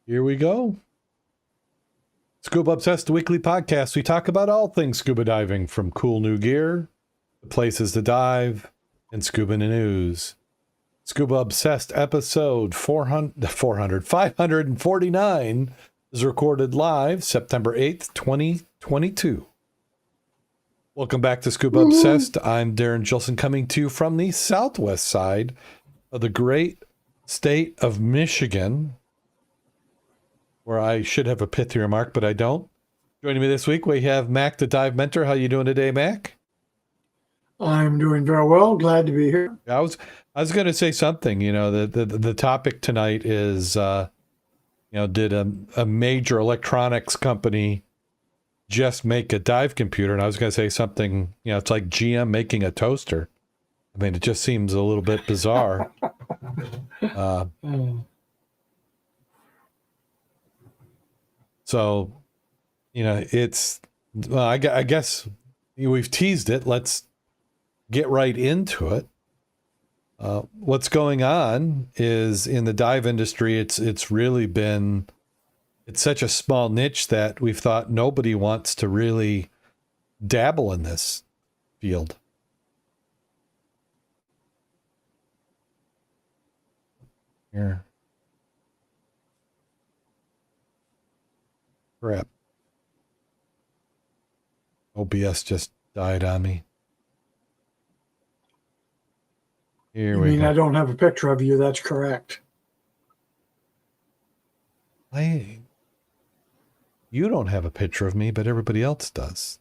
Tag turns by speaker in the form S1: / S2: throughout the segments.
S1: Here we go. Scuba Obsessed Weekly Podcast. We talk about all things scuba diving, from cool new gear, the places to dive, and scuba news. Scuba Obsessed episode 549 is recorded live September 8th, 2022. Welcome back to Scuba Obsessed. I'm Darren Gilson, coming to you from the southwest side of the great state of Michigan, where I should have a pithy remark, but I don't. Joining me this week, we have Mac, the dive mentor. How you doing today, Mac?
S2: I'm doing very well. Glad to be here.
S1: I was going to say something. You know, the topic tonight is, did a major electronics company just make a dive computer? And I was going to say something. You know, it's like GM making a toaster. I mean, it just seems a little bit bizarre. So, you know, I guess we've teased it. Let's get right into it. What's going on is in the dive industry, it's really been, it's such a small niche that we've thought nobody wants to really dabble in this field. Here. Crap. OBS just died on me. Here we go.
S2: I don't have a picture of you. That's correct.
S1: You don't have a picture of me, but everybody else does.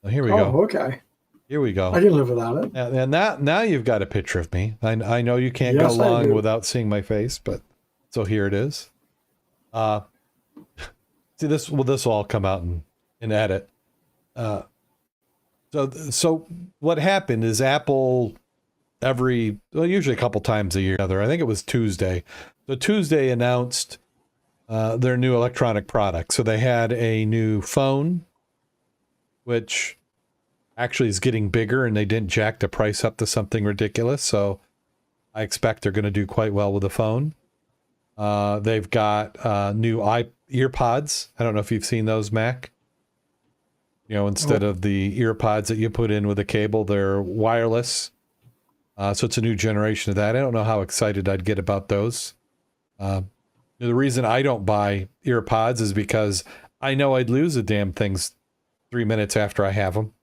S1: Well, here we go.
S2: Oh, okay.
S1: Here we go.
S2: I can live without it.
S1: And now you've got a picture of me. I know you can't
S2: Yes,
S1: go long without seeing my face, but so here it is. See, this will all come out in edit. So what happened is Apple usually a couple times a year, I think it was Tuesday. So Tuesday announced their new electronic product. So they had a new phone, which actually is getting bigger, and they didn't jack the price up to something ridiculous. So I expect they're going to do quite well with the phone. They've got new earpods. I don't know if you've seen those, Mac. You know, instead of the earpods that you put in with a cable, they're wireless. So it's a new generation of that. I don't know how excited I'd get about those. The reason I don't buy earpods is because I know I'd lose the damn things 3 minutes after I have them.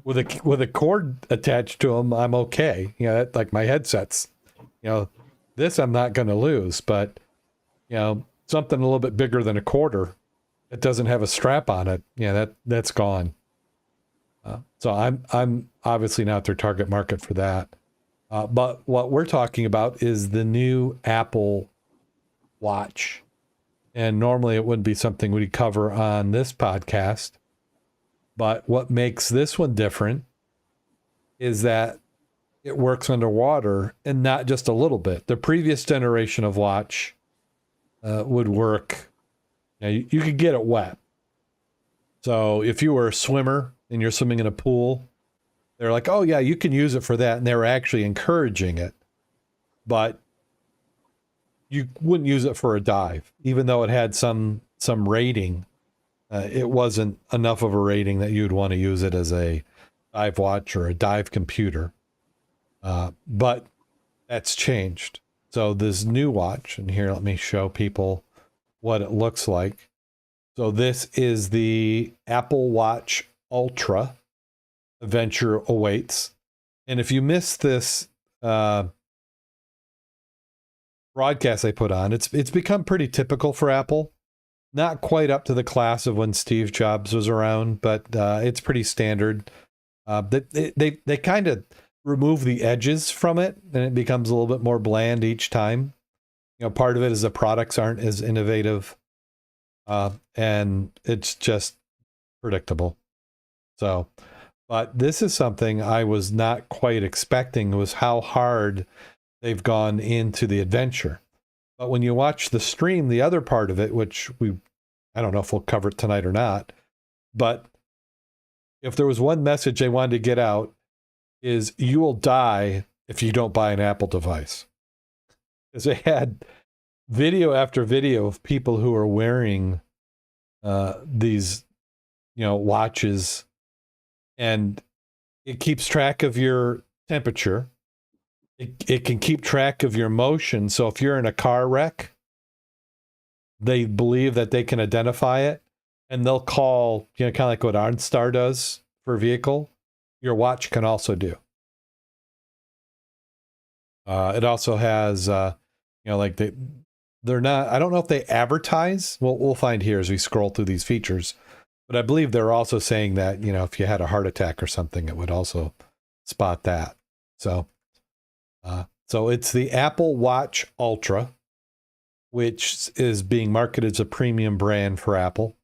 S1: With a cord attached to them, I'm okay. You know, like my headsets. You know, this I'm not going to lose, but you know, something a little bit bigger than a quarter, it doesn't have a strap on it. Yeah, that's gone. So I'm obviously not their target market for that. But what we're talking about is the new Apple Watch. And normally it wouldn't be something we'd cover on this podcast. But what makes this one different is that it works underwater, and not just a little bit. The previous generation of watch would work. You could get it wet. So if you were a swimmer and you're swimming in a pool, they're like, oh yeah, you can use it for that. And they were actually encouraging it. But you wouldn't use it for a dive, even though it had some rating. It wasn't enough of a rating that you'd want to use it as a dive watch or a dive computer. But that's changed. So this new watch, and here, let me show people what it looks like. So this is the Apple Watch Ultra. Adventure awaits. And if you missed this broadcast I put on, it's become pretty typical for Apple. Not quite up to the class of when Steve Jobs was around, but it's pretty standard. They kind of remove the edges from it, and it becomes a little bit more bland each time. You know, part of it is the products aren't as innovative, and it's just predictable. So, but this is something I was not quite expecting, was how hard they've gone into the adventure. But when you watch the stream, the other part of it, which I don't know if we'll cover it tonight or not, but if there was one message they wanted to get out, is you will die if you don't buy an Apple device. Because they had video after video of people who are wearing these, watches, and it keeps track of your temperature. It can keep track of your motion. So if you're in a car wreck, they believe that they can identify it, and they'll call, kind of like what OnStar does for a vehicle. Your watch can also do. It also has, like they're not. I don't know if they advertise. Well, we'll find here as we scroll through these features. But I believe they're also saying that, if you had a heart attack or something, it would also spot that. So it's the Apple Watch Ultra, which is being marketed as a premium brand for Apple.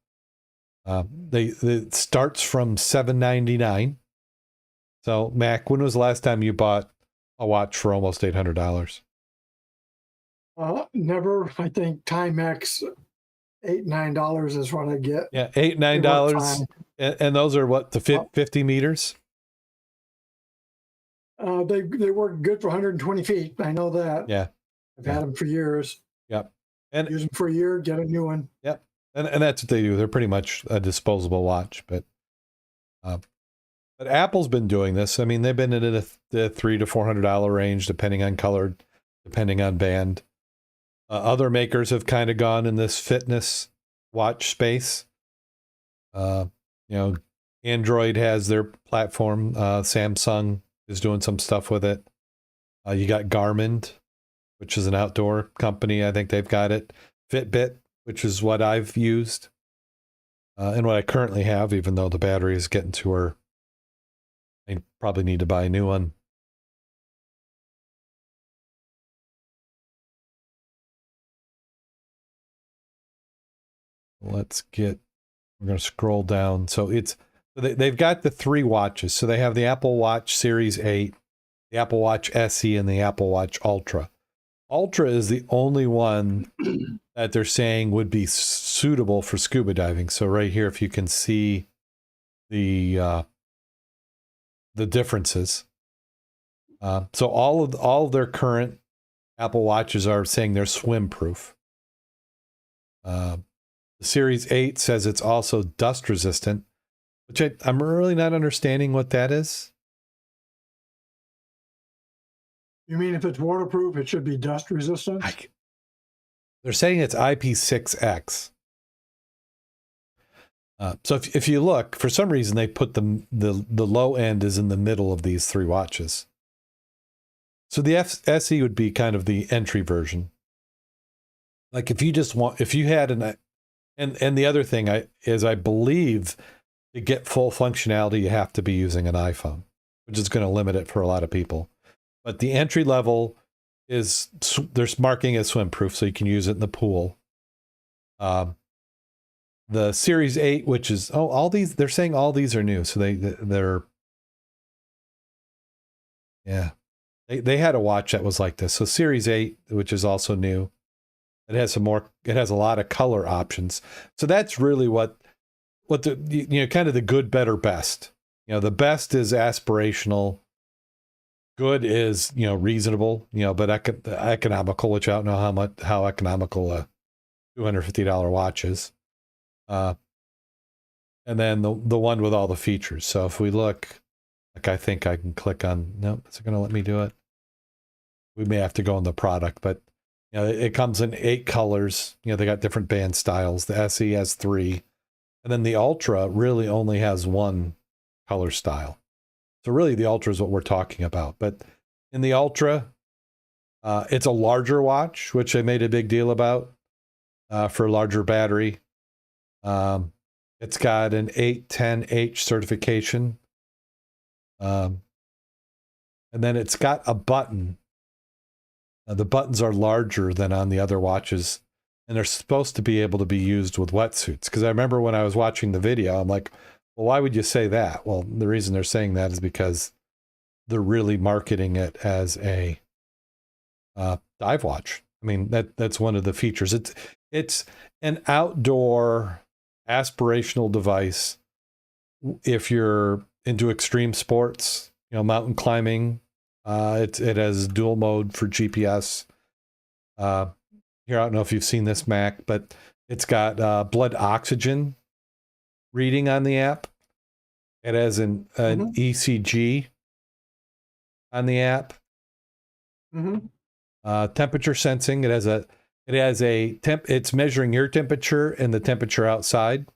S1: It starts from $799. So, Mac, when was the last time you bought a watch for almost $800?
S2: Never. I think Timex $8-9 is what I get.
S1: Yeah, $8-9, and those are what, the 50 meters?
S2: They work good for 120 feet. I know that.
S1: Yeah,
S2: I've had them for years.
S1: Yep, and
S2: use them for a year, get a new one.
S1: Yep, and that's what they do. They're pretty much a disposable watch, but Apple's been doing this. I mean, they've been in the $300 to $400 range, depending on color, depending on band. Other makers have kind of gone in this fitness watch space. Android has their platform. Samsung is doing some stuff with it. You got Garmin, which is an outdoor company. I think they've got it. Fitbit, which is what I've used, and what I currently have, even though the battery is getting to where I probably need to buy a new one. We're going to scroll down. So they've got the 3 watches. So they have the Apple Watch Series 8, the Apple Watch SE, and the Apple Watch Ultra. Ultra is the only one that they're saying would be suitable for scuba diving. So right here, if you can see the differences. So all of their current Apple Watches are saying they're swim proof. The Series 8 says it's also dust resistant, which I'm really not understanding what that is.
S2: You mean if it's waterproof, it should be dust resistant?
S1: They're saying it's IP6X. So if you look, for some reason they put the low end is in the middle of these 3 watches. So the SE would be kind of the entry version. Like if you had and the other thing is I believe to get full functionality, you have to be using an iPhone, which is going to limit it for a lot of people. But the entry level they're marking as swim proof, so you can use it in the pool. The Series 8, which is, all these, they're saying all these are new. So they're they had a watch that was like this. So Series 8, which is also new, it has a lot of color options. So that's really what the, kind of the good, better, best. The best is aspirational. Good is, reasonable, but economical, which I don't know how economical a $250 watch is. And then the one with all the features. So if we look, like I think I can click on, nope, is it going to let me do it? We may have to go in the product, but it comes in 8 colors. They got different band styles. The SE has 3. And then the Ultra really only has 1 color style. So really the Ultra is what we're talking about. But in the Ultra, it's a larger watch, which I made a big deal about for a larger battery. It's got an 810H certification. And then it's got a button. The buttons are larger than on the other watches, and they're supposed to be able to be used with wetsuits. Because I remember when I was watching the video, I'm like, well, why would you say that? Well, the reason they're saying that is because they're really marketing it as a dive watch. I mean, that's one of the features. It's an outdoor aspirational device if you're into extreme sports, mountain climbing. It has dual mode for GPS. Here, I don't know if you've seen this, Mac, but it's got blood oxygen reading on the app. It has an ECG on the app. Temperature sensing. It's measuring your temperature and the temperature outside.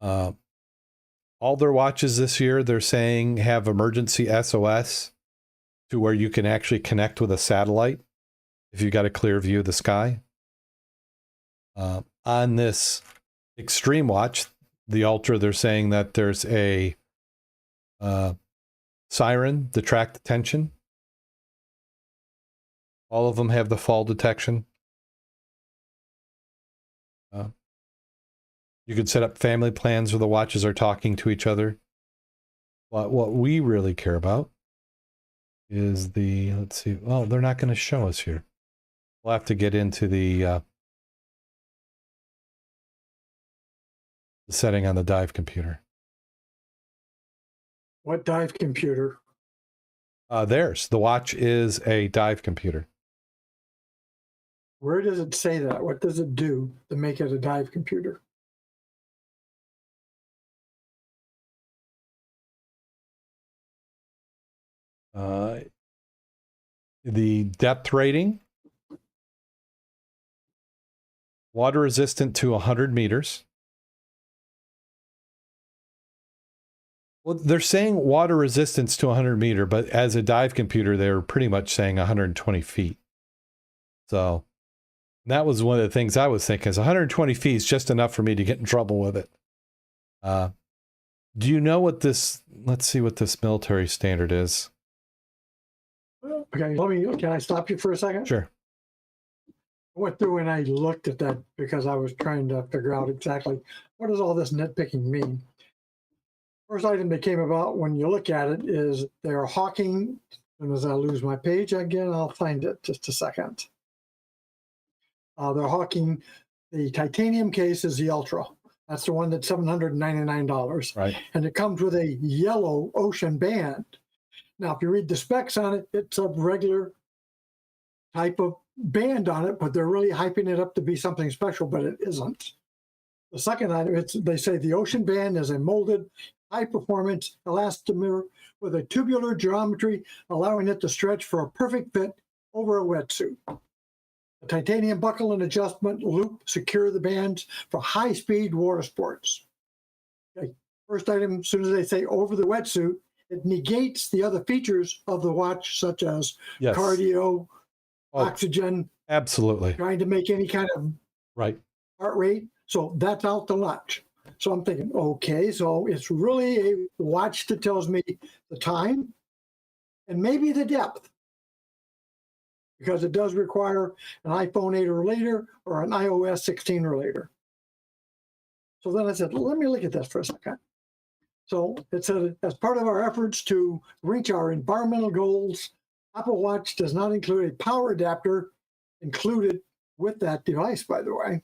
S1: All their watches this year, they're saying, have emergency SOS to where you can actually connect with a satellite if you got a clear view of the sky. On this Extreme watch, the Ultra, they're saying that there's a siren, detract detention. All of them have the fall detection. You could set up family plans where the watches are talking to each other. But what we really care about is let's see, well, they're not going to show us here. We'll have to get into the setting on the dive computer.
S2: What dive computer?
S1: Theirs. The watch is a dive computer.
S2: Where does it say that? What does it do to make it a dive computer?
S1: The depth rating, water resistant to 100 meters. Well, they're saying water resistance to 100 meter, but as a dive computer, they were pretty much saying 120 feet. So that was one of the things I was thinking, is 120 feet is just enough for me to get in trouble with it. Do you know what let's see what this military standard is.
S2: Okay, can I stop you for a second?
S1: Sure.
S2: I went through and I looked at that because I was trying to figure out exactly what does all this nitpicking mean. First item that came about when you look at it is they're hawking, and as I lose my page again, I'll find it just a second. They're hawking the titanium case is the Ultra. That's the one that's $799.
S1: Right.
S2: And it comes with a yellow ocean band. Now, if you read the specs on it, it's a regular type of band on it, but they're really hyping it up to be something special, but it isn't. The second item, they say the ocean band is a molded, high-performance elastomer with a tubular geometry, allowing it to stretch for a perfect fit over a wetsuit. A titanium buckle and adjustment loop secure the bands for high-speed water sports. Okay. First item, as soon as they say over the wetsuit, it negates the other features of the watch, such as cardio, oxygen.
S1: Absolutely.
S2: Trying to make any kind of heart rate. So that's out to lunch. So I'm thinking, okay, so it's really a watch that tells me the time and maybe the depth, because it does require an iPhone 8 or later or an iOS 16 or later. So then I said, let me look at this for a second. So it said, as part of our efforts to reach our environmental goals, Apple Watch does not include a power adapter included with that device, by the way.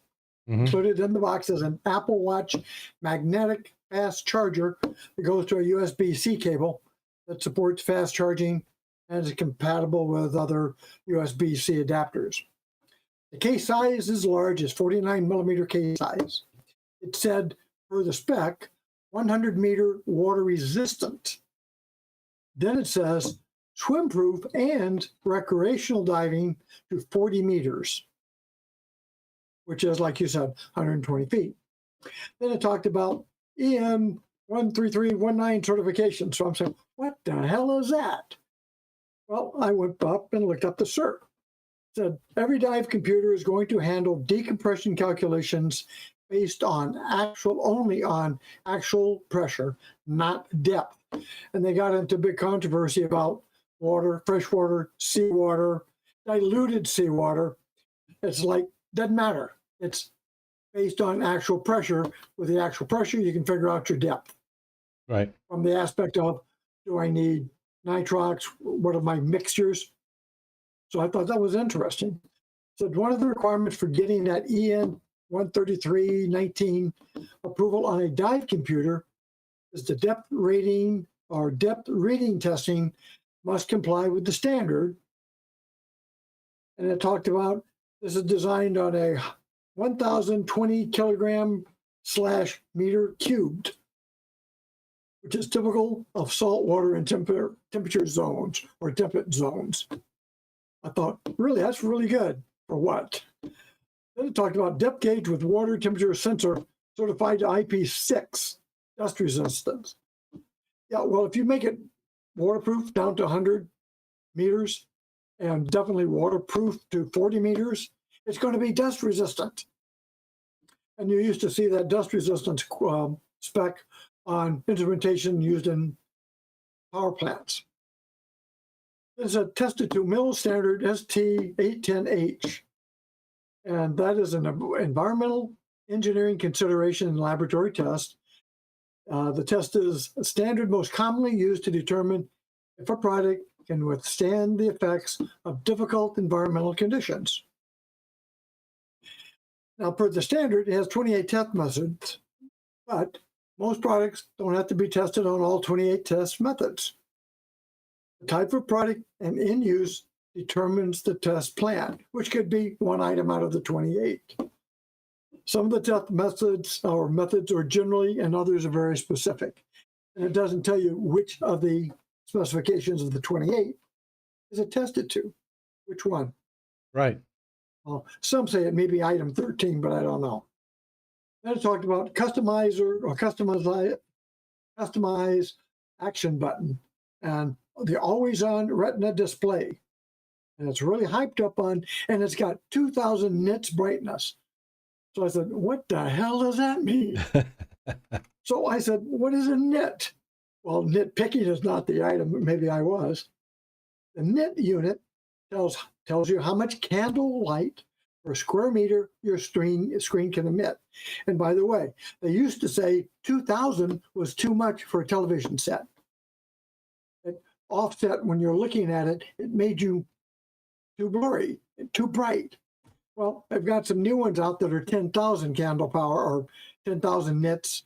S2: Included in the box is an Apple Watch magnetic fast charger that goes to a USB-C cable that supports fast charging and is compatible with other USB-C adapters. The case size is large, it's 49 millimeter case size. It said, per the spec, 100 meter water resistant. Then it says swim proof and recreational diving to 40 meters, which is, like you said, 120 feet. Then it talked about EN 13319 certification. So I'm saying, what the hell is that? Well, I went up and looked up the cert. It said every dive computer is going to handle decompression calculations based on only on actual pressure, not depth. And they got into big controversy about water, freshwater, seawater, diluted seawater. It's like, doesn't matter. It's based on actual pressure. With the actual pressure, you can figure out your depth.
S1: Right. From
S2: the aspect of, do I need nitrox? What are my mixtures? So I thought that was interesting. So one of the requirements for getting that EN 13319 approval on a dive computer is the depth rating or depth reading testing must comply with the standard And it talked about this is designed on a 1,020 kilogram slash meter cubed, which is typical of saltwater and temperature zones or temperate zones. I thought, really, that's really good. For what? Then it talked about depth gauge with water temperature sensor certified to IP6, dust resistance. Yeah, well, if you make it waterproof down to 100 meters and definitely waterproof to 40 meters, it's going to be dust resistant. And you used to see that dust resistance spec on instrumentation used in power plants. There's a tested to mill standard ST810H, and that is an environmental engineering consideration and laboratory test. The test is a standard most commonly used to determine if a product can withstand the effects of difficult environmental conditions. Now, per the standard, it has 28 test methods, but most products don't have to be tested on all 28 test methods. The type of product and in use determines the test plan, which could be one item out of the 28. Some of the test methods are generally, and others are very specific. And it doesn't tell you which of the specifications of the 28 is it tested to, which one.
S1: Right.
S2: Well, some say it may be item 13, but I don't know. Then it talked about customizer or customize action button and the always-on retina display. And it's really hyped up on, and it's got 2,000 nits brightness. So I said, what the hell does that mean? So I said, what is a nit? Well, nitpicking is not the item. Maybe I was. The nit unit tells you how much candle light per square meter your screen can emit. And by the way, they used to say 2,000 was too much for a television set. It offset when you're looking at it, it made you too blurry, too bright. Well, I've got some new ones out that are 10,000 candle power or 10,000 nits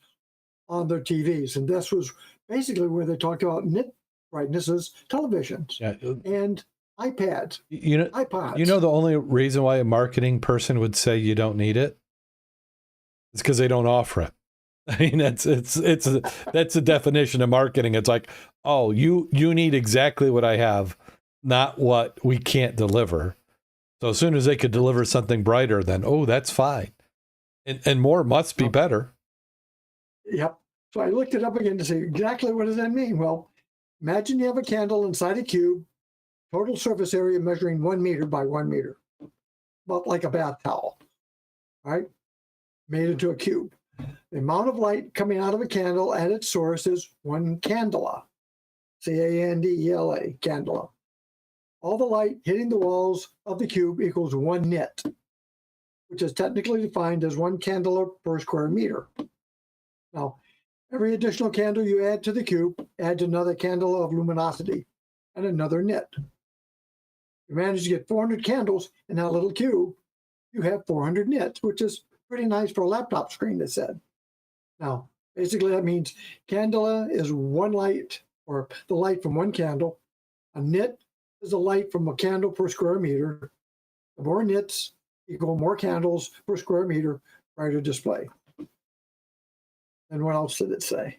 S2: on their TVs. And this was basically where they talked about nit brightnesses, televisions, and iPads, iPods.
S1: You know the only reason why a marketing person would say you don't need it is because they don't offer it. I mean, that's the definition of marketing. It's like, oh, you need exactly what I have, not what we can't deliver. So as soon as they could deliver something brighter, then, oh, that's fine. And more must be better.
S2: Yep. So I looked it up again to see exactly what does that mean. Well, imagine you have a candle inside a cube, total surface area measuring 1 meter by 1 meter, about like a bath towel, right? Made into a cube. The amount of light coming out of a candle at its source is 1 candela, C-A-N-D-E-L-A, candela. All the light hitting the walls of the cube equals 1 nit, which is technically defined as 1 candela per square meter. Now, every additional candle you add to the cube adds another candela of luminosity and another nit. You manage to get 400 candles in that little cube, you have 400 nits, which is pretty nice for a laptop screen, it said. Now, basically that means candela is 1 light, or the light from 1 candle. A nit is the light from a candle per square meter. The more nits equal more candles per square meter, brighter display. And what else did it say?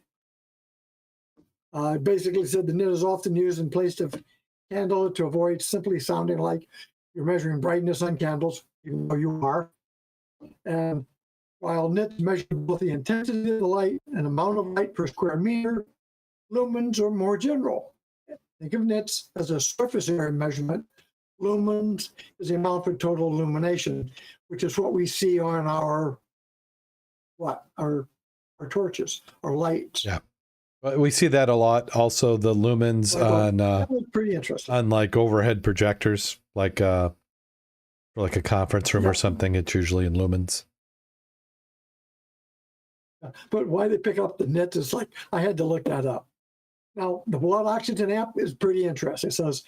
S2: It basically said the nit is often used in place of candle to avoid simply sounding like you're measuring brightness on candles, even though you are. And while nits measure both the intensity of the light and amount of light per square meter, lumens are more general. Think of nits as a surface area measurement. Lumens is the amount for total illumination, which is what we see on our torches, our lights.
S1: Yeah. We see that a lot. Also, the lumens
S2: that was pretty interesting.
S1: On like overhead projectors, like for like a conference room or something. It's usually in lumens.
S2: But why they pick up the nits is like, I had to look that up. Now, the blood oxygen app is pretty interesting. It says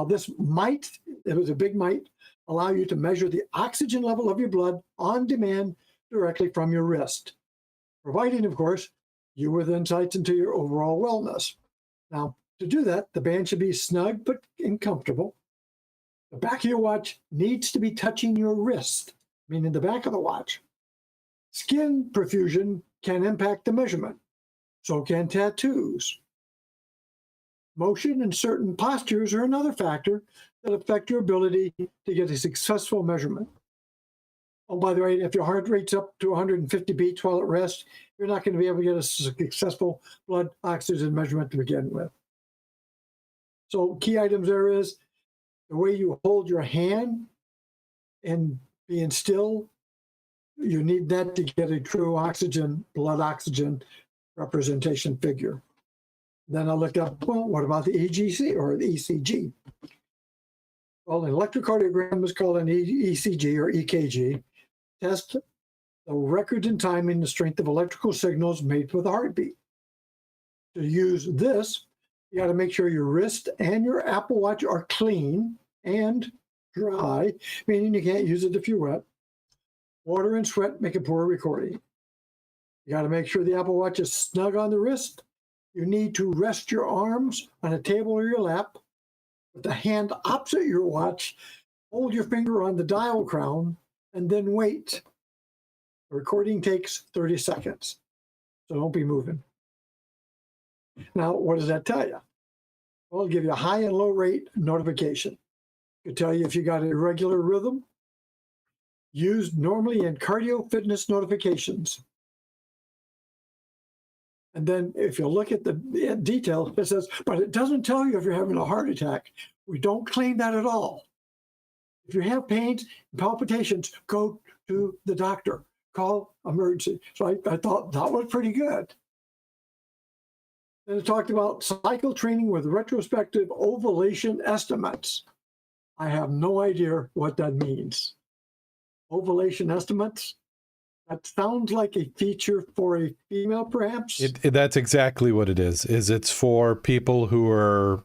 S2: this might, it was a big might, allow you to measure the oxygen level of your blood on demand directly from your wrist, providing, of course, you with insights into your overall wellness. Now, to do that, the band should be snug but comfortable. The back of your watch needs to be touching your wrist, meaning the back of the watch. Skin perfusion can impact the measurement. So can tattoos. Motion and certain postures are another factor that affect your ability to get a successful measurement. Oh, by the way, if your heart rate's up to 150 beats while at rest, you're not going to be able to get a successful blood oxygen measurement to begin with. So key items there is the way you hold your hand and being still. You need that to get a true blood oxygen representation figure. Then I looked up, well, what about the EGC or the ECG? Well, an electrocardiogram is called an ECG or EKG. Test the records and timing, the strength of electrical signals made with a heartbeat. To use this, you got to make sure your wrist and your Apple Watch are clean and dry, meaning you can't use it if you're wet. Water and sweat make a poor recording. You got to make sure the Apple Watch is snug on the wrist. You need to rest your arms on a table or your lap. With the hand opposite your watch, hold your finger on the dial crown, and then wait. The recording takes 30 seconds, so don't be moving. Now, what does that tell you? Well, it'll give you a high and low rate notification. It'll tell you if you got an irregular rhythm, used normally in cardio fitness notifications. And then if you look at the detail, it says, but it doesn't tell you if you're having a heart attack. We don't claim that at all. If you have pains and palpitations, go to the doctor. Call emergency. So I thought that was pretty good. Then it talked about cycle training with retrospective ovulation estimates. I have no idea what that means. Ovulation estimates? That sounds like a feature for a female, perhaps?
S1: That's exactly what it is. It's for people who are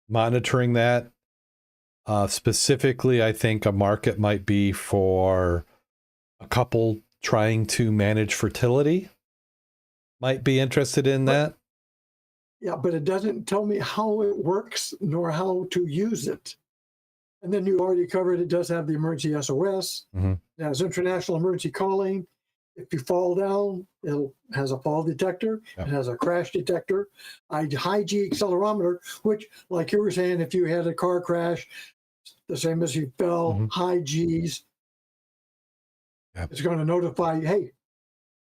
S1: monitoring that. Specifically, I think a market might be for a couple trying to manage fertility. Might be interested in that.
S2: Yeah, but it doesn't tell me how it works nor how to use it. And then you already covered it does have the emergency SOS.
S1: Mm-hmm.
S2: It has international emergency calling. If you fall down, it has a fall detector.
S1: Yeah.
S2: It has a crash detector, a high G accelerometer, which, like you were saying, if you had a car crash, the same as you fell,
S1: Mm-hmm.
S2: high Gs,
S1: Yep.
S2: It's going to notify, hey,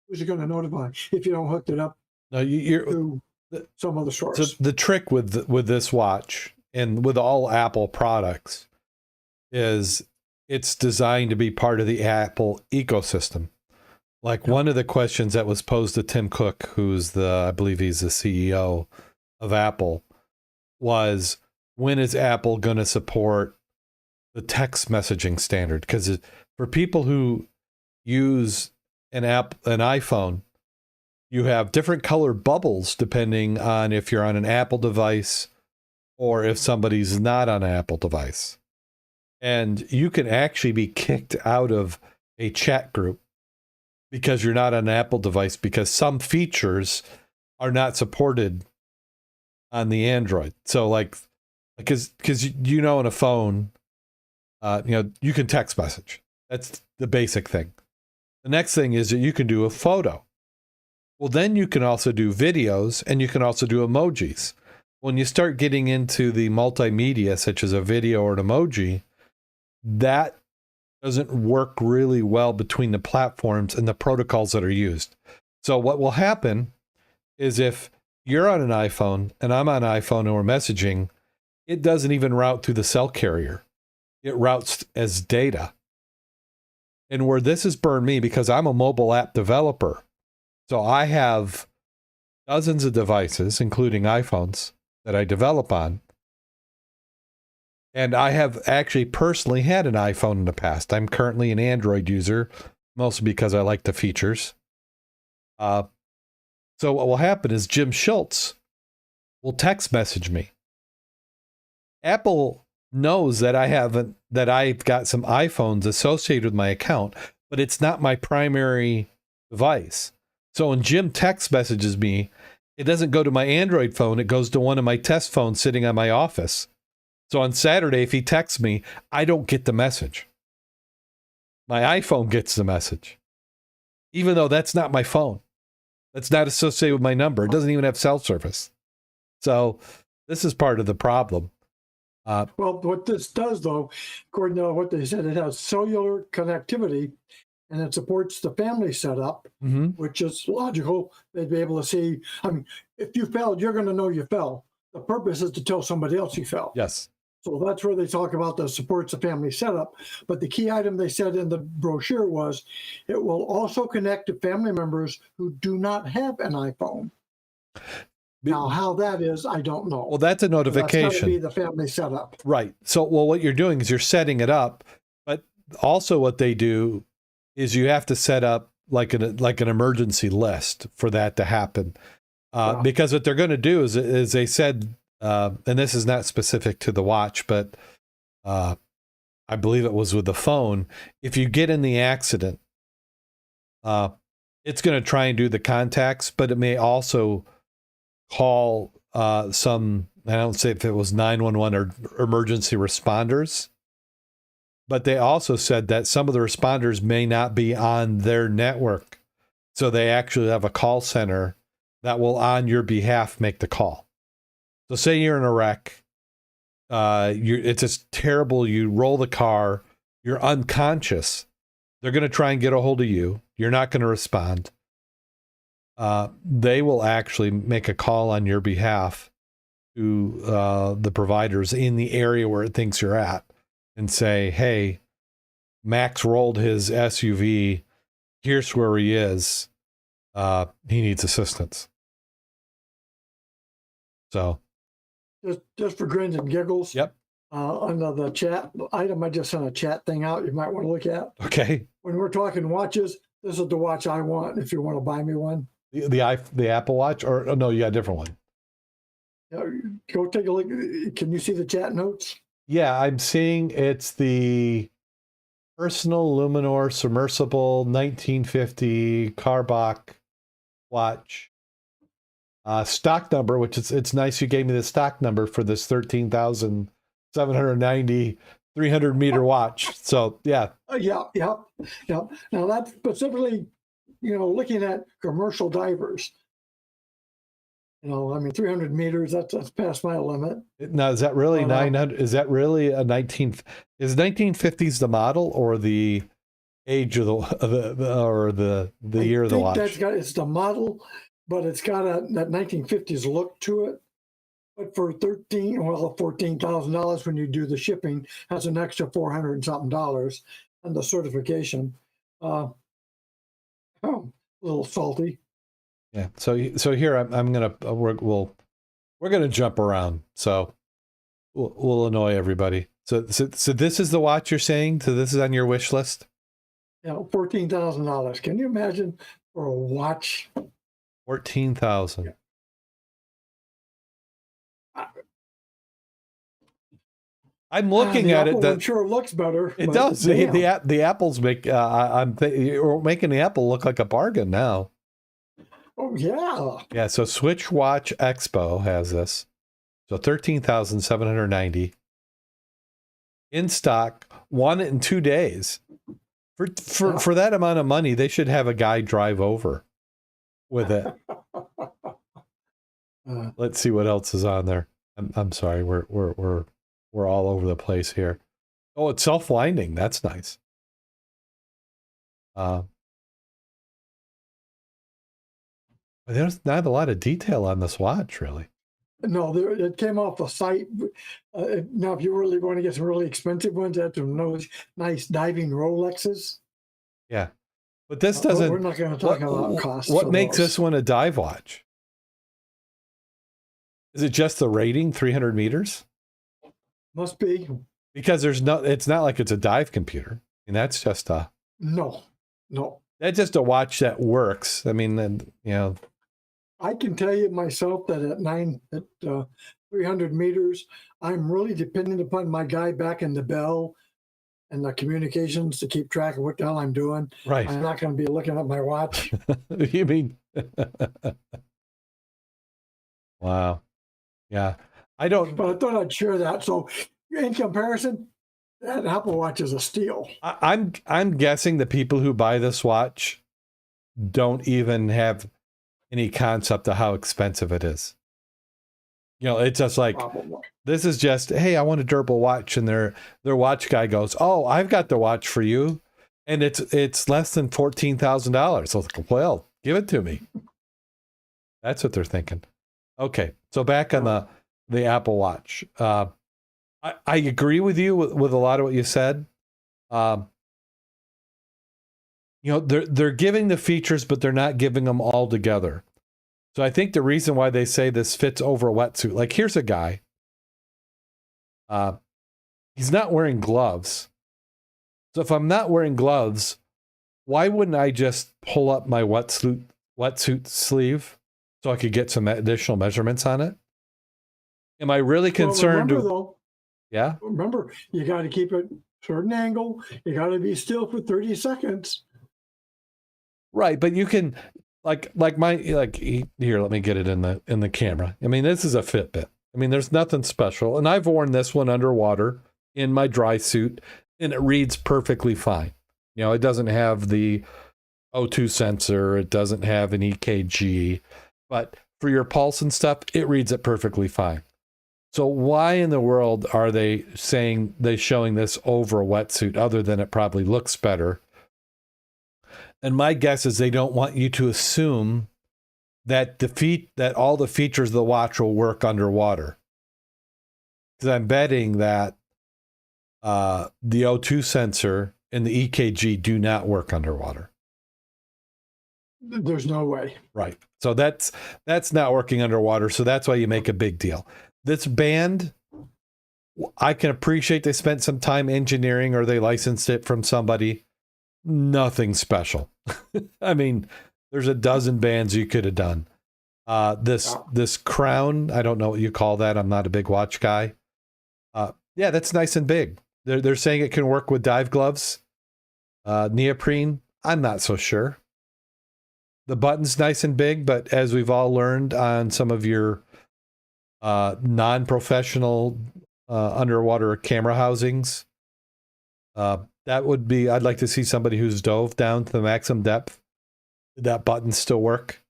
S2: who's it going to notify if you don't hook it up
S1: No,
S2: to some other source?
S1: So the trick with this watch and with all Apple products is it's designed to be part of the Apple ecosystem. Like one of the questions that was posed to Tim Cook, who's I believe he's the CEO of Apple, was when is Apple going to support the text messaging standard? Because for people who use an iPhone, you have different color bubbles depending on if you're on an Apple device or if somebody's not on an Apple device. And you can actually be kicked out of a chat group because you're not on an Apple device because some features are not supported on the Android. So because on a phone, you can text message. That's the basic thing. The next thing is that you can do a photo. Well, then you can also do videos and you can also do emojis. When you start getting into the multimedia, such as a video or an emoji, that doesn't work really well between the platforms and the protocols that are used. So what will happen is if you're on an iPhone and I'm on an iPhone and we're messaging, it doesn't even route through the cell carrier. It routes as data. And where this has burned me, because I'm a mobile app developer, so I have dozens of devices, including iPhones, that I develop on. And I have actually personally had an iPhone in the past. I'm currently an Android user, mostly because I like the features. So what will happen is Jim Schultz will text message me. Apple knows that I've got some iPhones associated with my account, but it's not my primary device. So when Jim text messages me, it doesn't go to my Android phone. It goes to one of my test phones sitting on my office. So on Saturday, if he texts me, I don't get the message. My iPhone gets the message, even though that's not my phone. That's not associated with my number. It doesn't even have cell service. So this is part of the problem.
S2: Well, what this does, though, according to what they said, it has cellular connectivity and it supports the family setup, which is logical. They'd be able to see. I mean, if you fell, you're going to know you fell. The purpose is to tell somebody else you fell.
S1: Yes.
S2: So that's where they talk about the supports the family setup. But the key item they said in the brochure was it will also connect to family members who do not have an iPhone. Now, how that is, I don't know.
S1: Well, that's a notification.
S2: That's got to be the family setup.
S1: Right. So, well, what you're doing is you're setting it up, but also what they do is you have to set up like an emergency list for that to happen. Because what they're going to do is they said, and this is not specific to the watch, but I believe it was with the phone. If you get in the accident, it's going to try and do the contacts, but it may also call some, I don't say if it was 911 or emergency responders, but they also said that some of the responders may not be on their network. So they actually have a call center that will on your behalf make the call. So say you're in a wreck, it's just terrible, you roll the car, you're unconscious. They're going to try and get a hold of you. You're not going to respond. They will actually make a call on your behalf to the providers in the area where it thinks you're at and say, hey, Max rolled his SUV. Here's where he is. He needs assistance. So.
S2: Just for grins and giggles.
S1: Yep.
S2: Under the chat item, I just sent a chat thing out you might want to look at.
S1: Okay.
S2: When we're talking watches, this is the watch I want if you want to buy me one.
S1: The Apple Watch? Or no, you got a different one.
S2: Go take a look. Can you see the chat notes?
S1: Yeah, I'm seeing it's the Personal Luminor Submersible 1950 Carbach watch. Stock number, which it's nice you gave me the stock number for this 13,790 300 meter watch. So yeah.
S2: Yeah. Now that's specifically, looking at commercial divers. I mean, 300 meters, that's past my limit.
S1: Now, is that really 900? Is that really a 1950s the model or the age of the year of the watch?
S2: It's the model, but it's got that 1950s look to it. But for $14,000 when you do the shipping, that's an extra $400 and something and the certification. A little salty.
S1: Yeah. So here I'm gonna we're gonna jump around. So we'll annoy everybody. So this is the watch you're saying? So this is on your wish list?
S2: Yeah, $14,000. Can you imagine for a watch?
S1: 14,000.
S2: Yeah.
S1: I'm looking at it.
S2: That sure looks better.
S1: It does. The apples make. You're making the Apple look like a bargain now.
S2: Oh yeah.
S1: Yeah. So Switch Watch Expo has this. So 13,790 in stock. Won it in 2 days. For that amount of money, they should have a guy drive over with it. Let's see what else is on there. I'm sorry. We're all over the place here. Oh, it's self-winding. That's nice. There's not a lot of detail on this watch, really.
S2: No, it came off the site. Now, if you really want to get some really expensive ones, you have to know nice diving Rolexes.
S1: Yeah. But this doesn't...
S2: We're not going to talk about costs.
S1: What makes this one a dive watch? Is it just the rating, 300 meters?
S2: Must be.
S1: Because it's not like it's a dive computer. I mean, that's just a...
S2: No.
S1: That's just a watch that works. I mean,
S2: I can tell you myself that at 300 meters, I'm really dependent upon my guy back in the bell and the communications to keep track of what the hell I'm doing.
S1: Right.
S2: I'm not going to be looking at my watch.
S1: You mean? Wow. Yeah.
S2: But I thought I'd share that. So In comparison, that Apple Watch is a steal.
S1: I'm guessing the people who buy this watch don't even have any concept of how expensive it is. It's just like,
S2: Probably.
S1: this is just, hey, I want a durable watch, and their watch guy goes, oh, I've got the watch for you, and it's less than $14,000. So well, give it to me. That's what they're thinking. Okay, so back on the Apple Watch. I agree with you with a lot of what you said. They're giving the features, but they're not giving them all together. So I think the reason why they say this fits over a wetsuit, like here's a guy. He's not wearing gloves. So if I'm not wearing gloves, why wouldn't I just pull up my wetsuit sleeve so I could get some additional measurements on it? Am I really concerned?
S2: Well, remember, though,
S1: yeah.
S2: Remember, you got to keep it certain angle. You got to be still for 30 seconds.
S1: Right, but you can here, let me get it in the camera. I mean, this is a Fitbit. I mean, there's nothing special. And I've worn this one underwater in my dry suit, and it reads perfectly fine. It doesn't have the O2 sensor, it doesn't have an EKG, but for your pulse and stuff, it reads it perfectly fine. So why in the world are they showing this over a wetsuit, other than it probably looks better? And my guess is they don't want you to assume that that all the features of the watch will work underwater. Because I'm betting that the O2 sensor and the EKG do not work underwater.
S2: There's no way.
S1: Right. So that's not working underwater. So that's why you make a big deal. This band, I can appreciate they spent some time engineering, or they licensed it from somebody. Nothing special. I mean, there's a dozen bands you could have done. This crown, I don't know what you call that. I'm not a big watch guy. Yeah, that's nice and big. They're saying it can work with dive gloves. Neoprene, I'm not so sure. The button's nice and big, but as we've all learned on some of your non-professional underwater camera housings, that would be, I'd like to see somebody who's dove down to the maximum depth. Did that button still work?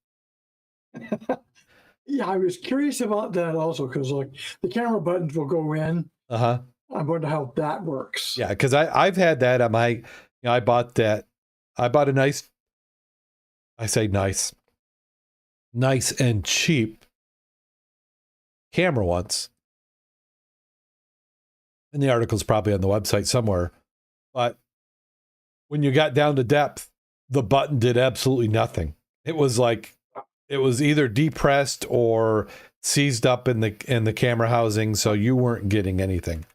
S2: Yeah, I was curious about that also, because like the camera buttons will go in.
S1: Uh-huh.
S2: I wonder how that works.
S1: Yeah, because I've had that on my, I bought that. I bought a nice and cheap camera once. And the article's probably on the website somewhere. But when you got down to depth, the button did absolutely nothing. It was like, it was either depressed or seized up in the camera housing, so you weren't getting anything.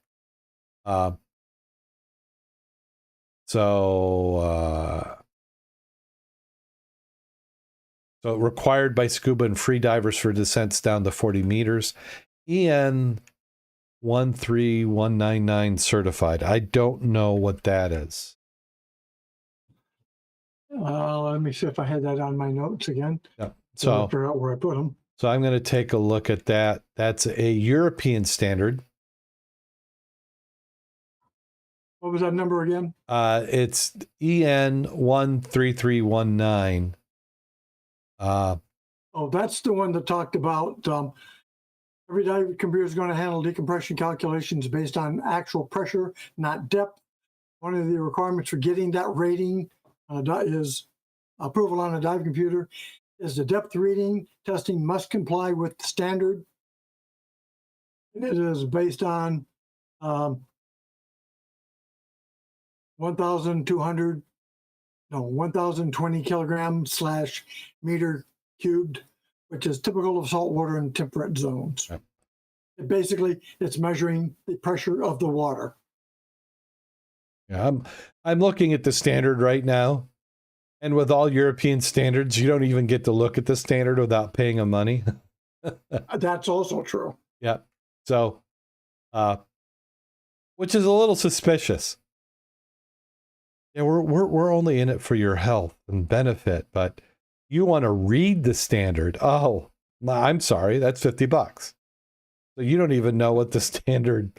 S1: So required by scuba and free divers for descents down to 40 meters. EN 13199 certified. I don't know what that is.
S2: Let me see if I had that on my notes again.
S1: Yeah.
S2: So I figure out where I put them.
S1: So I'm going to take a look at that. That's a European standard.
S2: What was that number again?
S1: It's EN 13319.
S2: That's the one that talked about every dive computer is going to handle decompression calculations based on actual pressure, not depth. One of the requirements for getting that rating is approval on a dive computer is the depth reading. Testing must comply with the standard. And it is based on 1,020 kilograms / meter cubed, which is typical of saltwater in temperate zones.
S1: Right.
S2: Basically, it's measuring the pressure of the water.
S1: Yeah, I'm looking at the standard right now, and with all European standards, you don't even get to look at the standard without paying them money.
S2: That's also true.
S1: Yeah. So, which is a little suspicious. Yeah, we're only in it for your health and benefit, but you want to read the standard. Oh, I'm sorry, that's $50. So you don't even know what the standard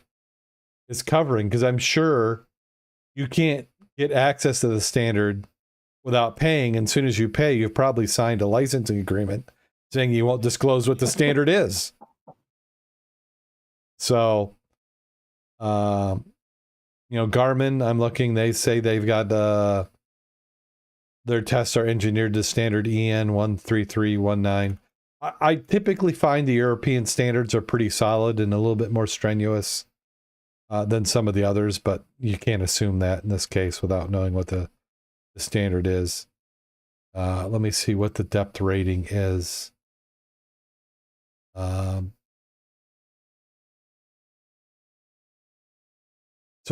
S1: is covering, because I'm sure you can't get access to the standard without paying. And as soon as you pay, you've probably signed a licensing agreement saying you won't disclose what the standard is. So, Garmin, I'm looking, they say they've got their tests are engineered to standard EN 13319. I typically find the European standards are pretty solid and a little bit more strenuous than some of the others, but you can't assume that in this case without knowing what the standard is. Let me see what the depth rating is. So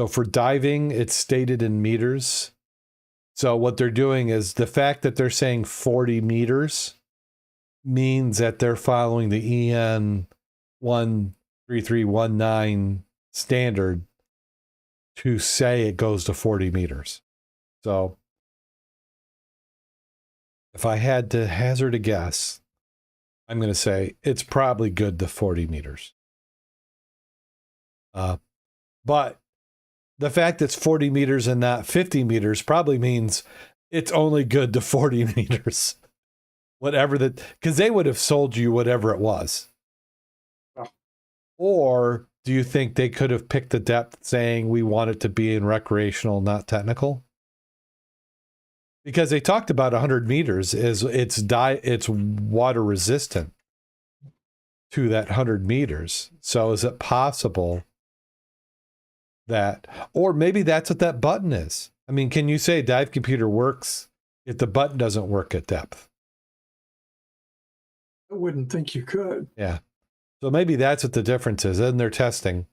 S1: for diving, it's stated in meters. So what they're doing is the fact that they're saying 40 meters means that they're following the EN 13319 standard to say it goes to 40 meters. So if I had to hazard a guess, I'm going to say it's probably good to 40 meters. But the fact it's 40 meters and not 50 meters probably means it's only good to 40 meters. Whatever that, because they would have sold you whatever it was.
S2: Oh.
S1: Or do you think they could have picked the depth saying we want it to be in recreational, not technical? Because they talked about 100 meters is it's water resistant to that 100 meters. So is it possible that, or maybe that's what that button is? I mean, can you say dive computer works if the button doesn't work at depth?
S2: I wouldn't think you could.
S1: Yeah. So maybe that's what the difference is in their testing.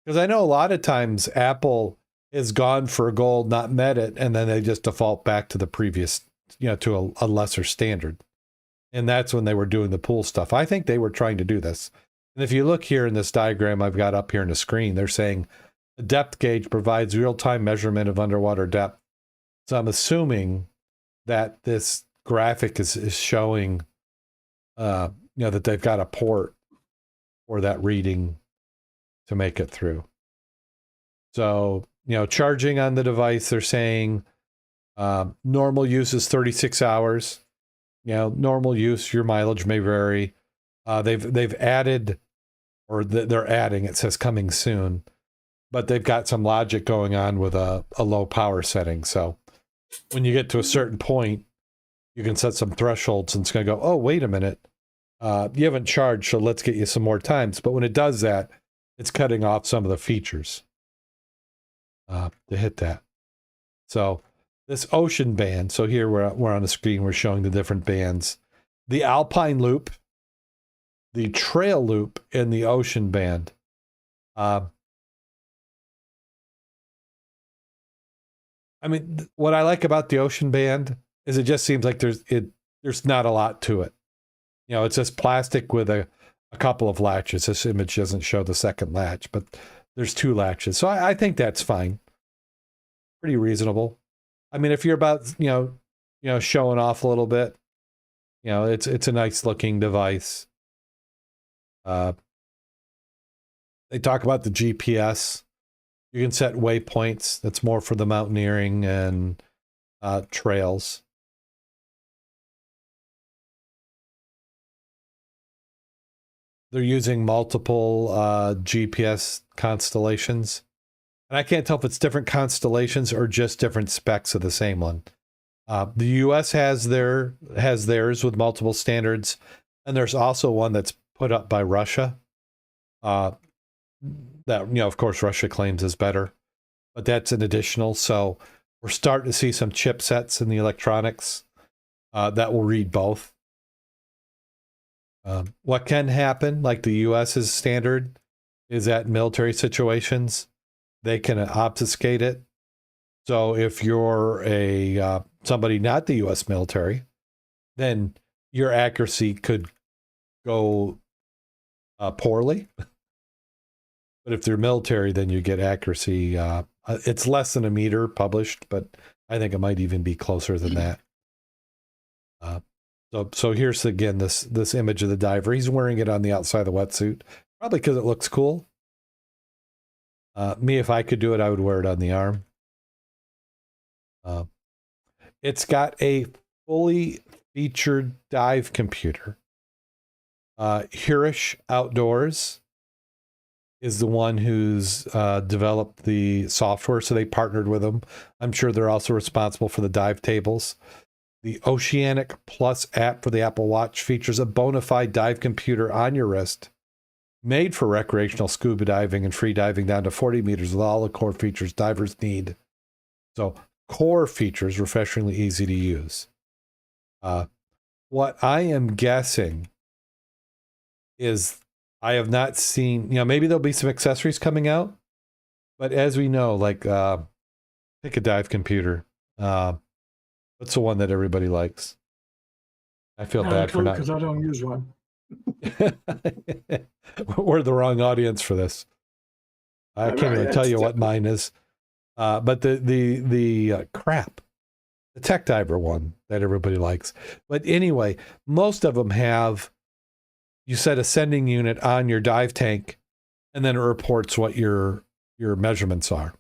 S1: Because I know a lot of times Apple has gone for a goal, not met it, and then they just default back to the previous, to a lesser standard. And that's when they were doing the pool stuff. I think they were trying to do this. And if you look here in this diagram I've got up here on the screen, they're saying the depth gauge provides real-time measurement of underwater depth. So I'm assuming that this graphic is showing that they've got a port for that reading to make it through. So, charging on the device, they're saying normal use is 36 hours. Normal use, your mileage may vary. They've added, or they're adding, it says coming soon, but they've got some logic going on with a low power setting. So when you get to a certain point, you can set some thresholds and it's going to go, oh, wait a minute. You haven't charged, so let's get you some more times. But when it does that, it's cutting off some of the features to hit that. So this ocean band, so here we're on the screen, we're showing the different bands. The alpine loop, the trail loop, and the ocean band. I mean, what I like about the ocean band is it just seems like there's not a lot to it. It's just plastic with a couple of latches. This image doesn't show the second latch, but there's 2 latches. So I think that's fine. Pretty reasonable. I mean, if you're about, showing off a little bit, it's a nice looking device. They talk about the GPS. You can set waypoints. That's more for the mountaineering and trails. They're using multiple GPS constellations. And I can't tell if it's different constellations or just different specs of the same one. The US has theirs with multiple standards. And there's also one that's put up by Russia. That, of course, Russia claims is better. But that's an additional. So we're starting to see some chipsets in the electronics that will read both. What can happen, like the US's standard, is that in military situations, they can obfuscate it. So if you're somebody not the US military, then your accuracy could go poorly. But if they're military, then you get accuracy. It's less than a meter published, but I think it might even be closer than that. So here's again this image of the diver. He's wearing it on the outside of the wetsuit, probably because it looks cool. Me, if I could do it, I would wear it on the arm. It's got a fully featured dive computer. Hirish Outdoors is the one who's developed the software, so they partnered with them. I'm sure they're also responsible for the dive tables. The Oceanic Plus app for the Apple Watch features a bona fide dive computer on your wrist, made for recreational scuba diving and free diving down to 40 meters with all the core features divers need. So, core features, refreshingly easy to use. What I am guessing is I have not seen, maybe there'll be some accessories coming out, but as we know, like, pick a dive computer. What's the one that everybody likes? I feel bad for not,
S2: because I don't use one.
S1: We're the wrong audience for this. I can't even tell you what mine is. But the crap, the Tech Diver one that everybody likes. But anyway, most of them have, you set a sending unit on your dive tank, and then it reports what your measurements are.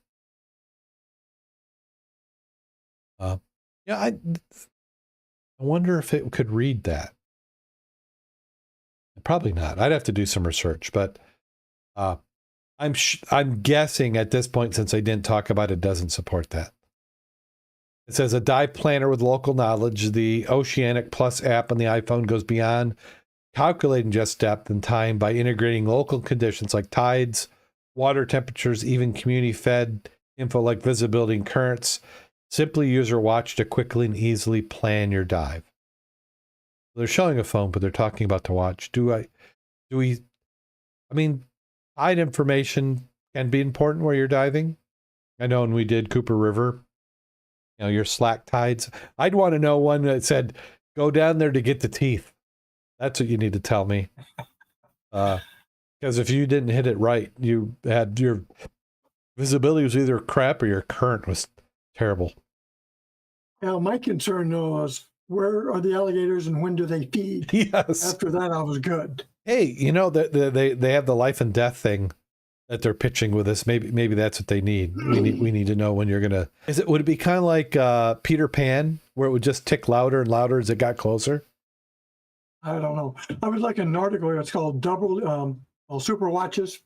S1: I wonder if it could read that. Probably not. I'd have to do some research, but I'm guessing at this point, since I didn't talk about it, doesn't support that. It says a dive planner with local knowledge. The Oceanic Plus app on the iPhone goes beyond calculating just depth and time by integrating local conditions like tides, water temperatures, even community-fed info like visibility and currents. Simply use your watch to quickly and easily plan your dive. They're showing a phone, but they're talking about the watch. I mean, tide information can be important where you're diving. I know when we did Cooper River, your slack tides. I'd want to know one that said, go down there to get the teeth. That's what you need to tell me. Because if you didn't hit it right, you had your visibility was either crap or your current was terrible.
S2: Now, my concern though is, where are the alligators and when do they feed?
S1: Yes.
S2: After that, I was good.
S1: Hey, they have the life and death thing that they're pitching with us. Maybe that's what they need. We need to know when you're gonna. Would it be kind of like Peter Pan, where it would just tick louder and louder as it got closer?
S2: I don't know. I was like an article. It's called Super Watches,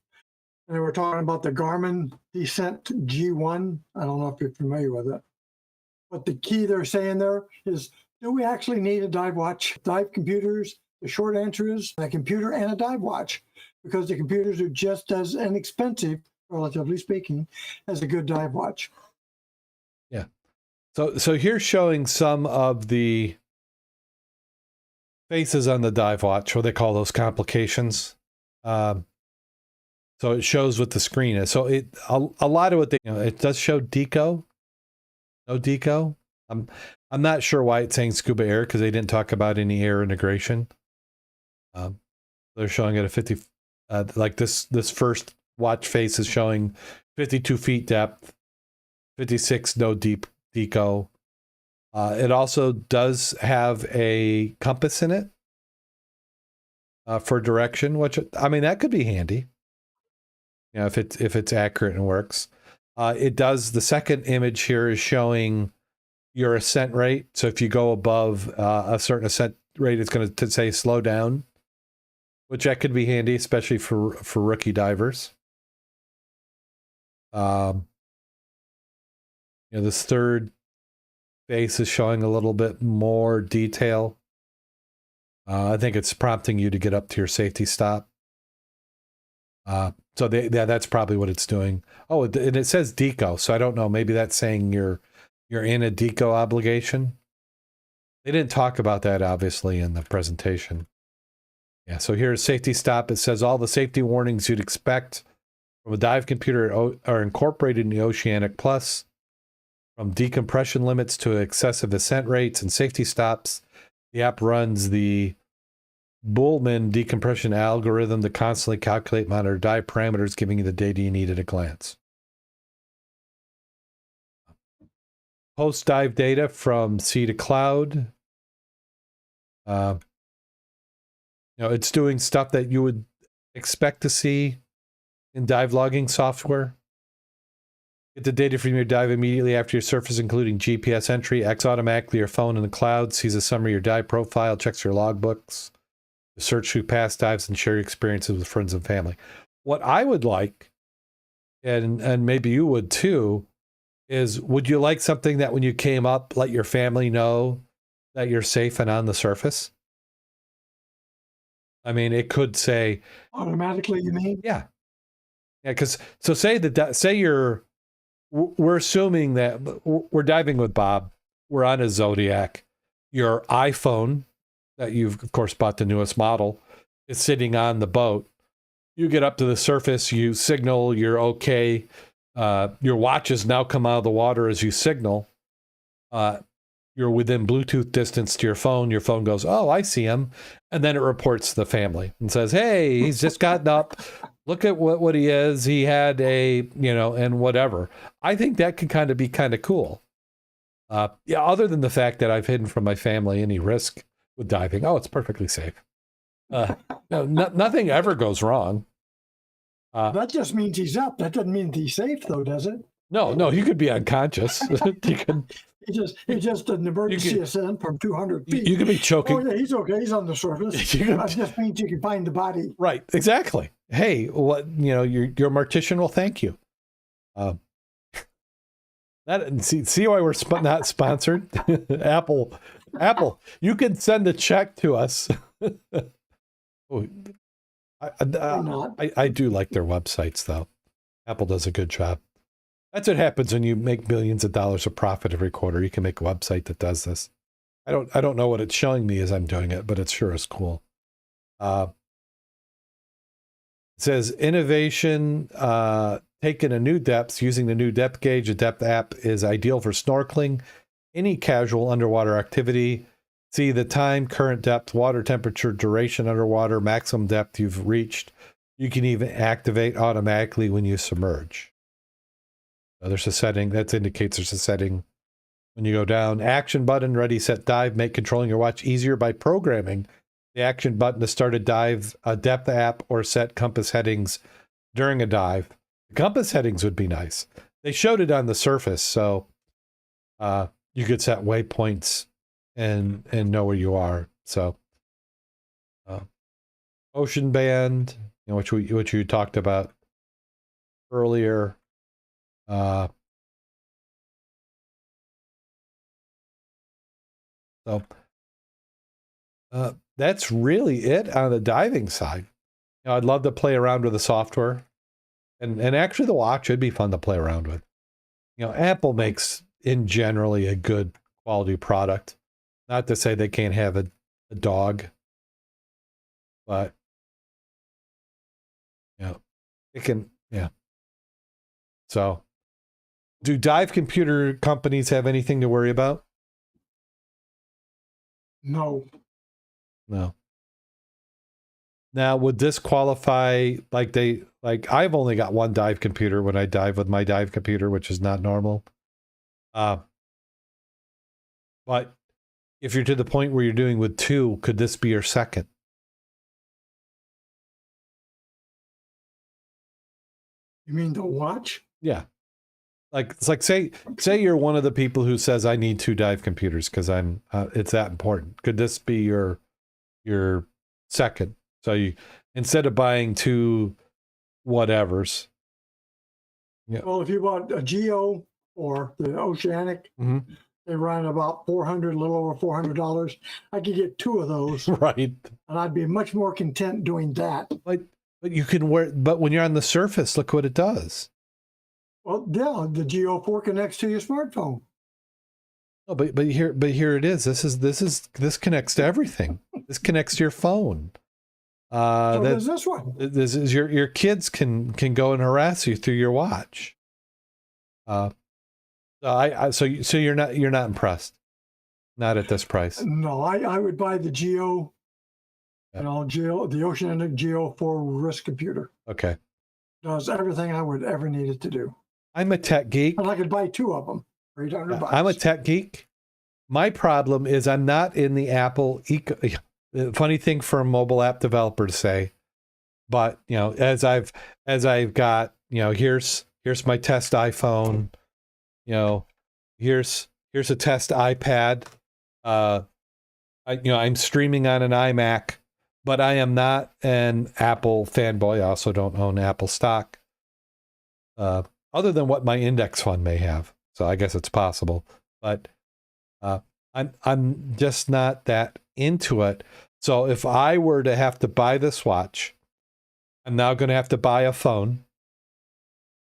S2: and they were talking about the Garmin Descent G1. I don't know if you're familiar with it, but the key they're saying there is, do we actually need a dive watch? Dive computers? The short answer is a computer and a dive watch, because the computers are just as inexpensive, relatively speaking, as a good dive watch.
S1: Yeah. So here's showing some of the faces on the dive watch, what they call those complications. So it shows what the screen is. So a lot of what it does show deco. No deco. I'm not sure why it's saying Scuba Air, because they didn't talk about any air integration. They're showing it at 50, like this first watch face is showing 52 feet depth, 56 no deep deco. It also does have a compass in it for direction, which, I mean, that could be handy. If it's accurate and works. It does. The second image here is showing your ascent rate. So if you go above a certain ascent rate, it's going to say slow down, which that could be handy, especially for rookie divers. This third face is showing a little bit more detail. I think it's prompting you to get up to your safety stop. So that's probably what it's doing. Oh, and it says deco, so I don't know. Maybe that's saying you're in a deco obligation. They didn't talk about that, obviously, in the presentation. Yeah, so here's safety stop. It says all the safety warnings you'd expect from a dive computer are incorporated in the Oceanic Plus, from decompression limits to excessive ascent rates and safety stops. The app runs the Bullman decompression algorithm to constantly calculate, monitor dive parameters, giving you the data you need at a glance. Post dive data from sea to cloud. It's doing stuff that you would expect to see in dive logging software. Get the data from your dive immediately after your surface, including GPS entry. X automatically your phone in the cloud. Sees a summary of your dive profile. Checks your logbooks. Search through past dives and share your experiences with friends and family. What I would like, and maybe you would too, is would you like something that when you came up, let your family know that you're safe and on the surface? I mean, it could say
S2: Automatically, you mean?
S1: yeah. Yeah, because so we're assuming that we're diving with Bob. We're on a Zodiac. Your iPhone that you've, of course, bought the newest model is sitting on the boat. You get up to the surface, you signal, you're okay. Your watches now come out of the water as you signal. You're within Bluetooth distance to your phone. Your phone goes, oh, I see him. And then it reports to the family and says, hey, he's just gotten up. Look at what he is. He had and whatever. I think that could kind of be kind of cool. Yeah, other than the fact that I've hidden from my family any risk with diving. Oh, it's perfectly safe. Nothing ever goes wrong.
S2: That just means he's up. That doesn't mean he's safe, though, does it?
S1: No, he could be unconscious.
S2: It's just an emergency ascent from 200 feet.
S1: You could be choking.
S2: Oh, yeah, he's okay. He's on the surface. That just means you can find the body.
S1: Right, exactly. Hey, your mortician will thank you. See why we're not sponsored? Apple, you can send a check to us. Oh, I do like their websites, though. Apple does a good job. That's what happens when you make billions of dollars of profit every quarter. You can make a website that does this. I don't know what it's showing me as I'm doing it, but it sure is cool. It says innovation taken a new depth using the new depth gauge. The depth app is ideal for snorkeling, any casual underwater activity. See the time, current depth, water temperature, duration underwater, maximum depth you've reached. You can even activate automatically when you submerge. There's a setting that indicates there's a setting when you go down. Action button, ready, set, dive. Make controlling your watch easier by programming the action button to start a dive, a depth app, or set compass headings during a dive. The compass headings would be nice. They showed it on the surface, so you could set waypoints and know where you are. So ocean band, which you talked about earlier. That's really it on the diving side. I'd love to play around with the software, and actually the watch would be fun to play around with. Apple makes in generally a good quality product. Not to say they can't have a dog, but it can. Yeah. So, do dive computer companies have anything to worry about?
S2: No.
S1: Now, would this qualify like I've only got one dive computer when I dive with my dive computer, which is not normal. But if you're to the point where you're doing with two, could this be your second?
S2: You mean the watch?
S1: Yeah. It's like say you're one of the people who says I need two dive computers because I'm it's that important. Could this be your second? So you, instead of buying two whatevers.
S2: Yeah. Well, if you bought a Geo or the Oceanic, they run about a little over $400. I could get two of those,
S1: right?
S2: And I'd be much more content doing that.
S1: But you can but when you're on the surface, look what it does.
S2: Well, yeah, the Geo 4 connects to your smartphone.
S1: Oh, but here it is. This connects to everything. This connects to your phone.
S2: So does this one.
S1: This is your kids can go and harass you through your watch. So you're not impressed, not at this price.
S2: No, I would buy the Geo, the Oceanic Geo 4 wrist computer.
S1: Okay,
S2: does everything I would ever need it to do.
S1: I'm a tech geek,
S2: and I could buy two of them for $800.
S1: I'm a tech geek. My problem is I'm not in the Apple funny thing for a mobile app developer to say, but as I've got here's here's my test iPhone. You know, here's a test iPad. I'm streaming on an iMac, but I am not an Apple fanboy. I also don't own Apple stock, other than what my index fund may have. So I guess it's possible, but I'm just not that into it. So if I were to have to buy this watch, I'm now going to have to buy a phone.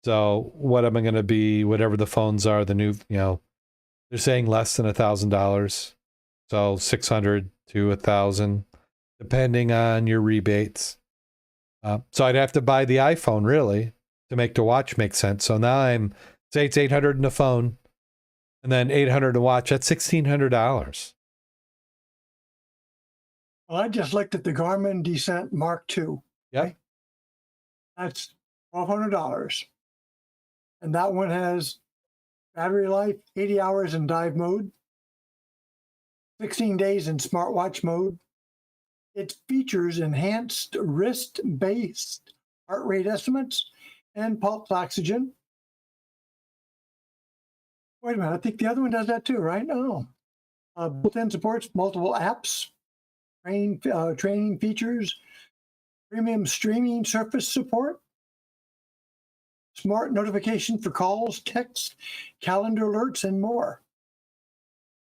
S1: So what am I going to be? Whatever the phones are, the new, they're saying less than $1,000. So 600 to 1,000, depending on your rebates. So I'd have to buy the iPhone really to make the watch make sense. So now say it's 800 in the phone, and then 800 to watch. That's $1,600.
S2: Well, I just looked at the Garmin Descent Mark II.
S1: Yep.
S2: Okay? That's $1,200. And that one has battery life, 80 hours in dive mode, 16 days in smartwatch mode. It features enhanced wrist-based heart rate estimates and pulse oxygen. Wait a minute, I think the other one does that too, right? No. Built-in supports multiple apps, training features, premium streaming surface support, smart notification for calls, texts, calendar alerts, and more.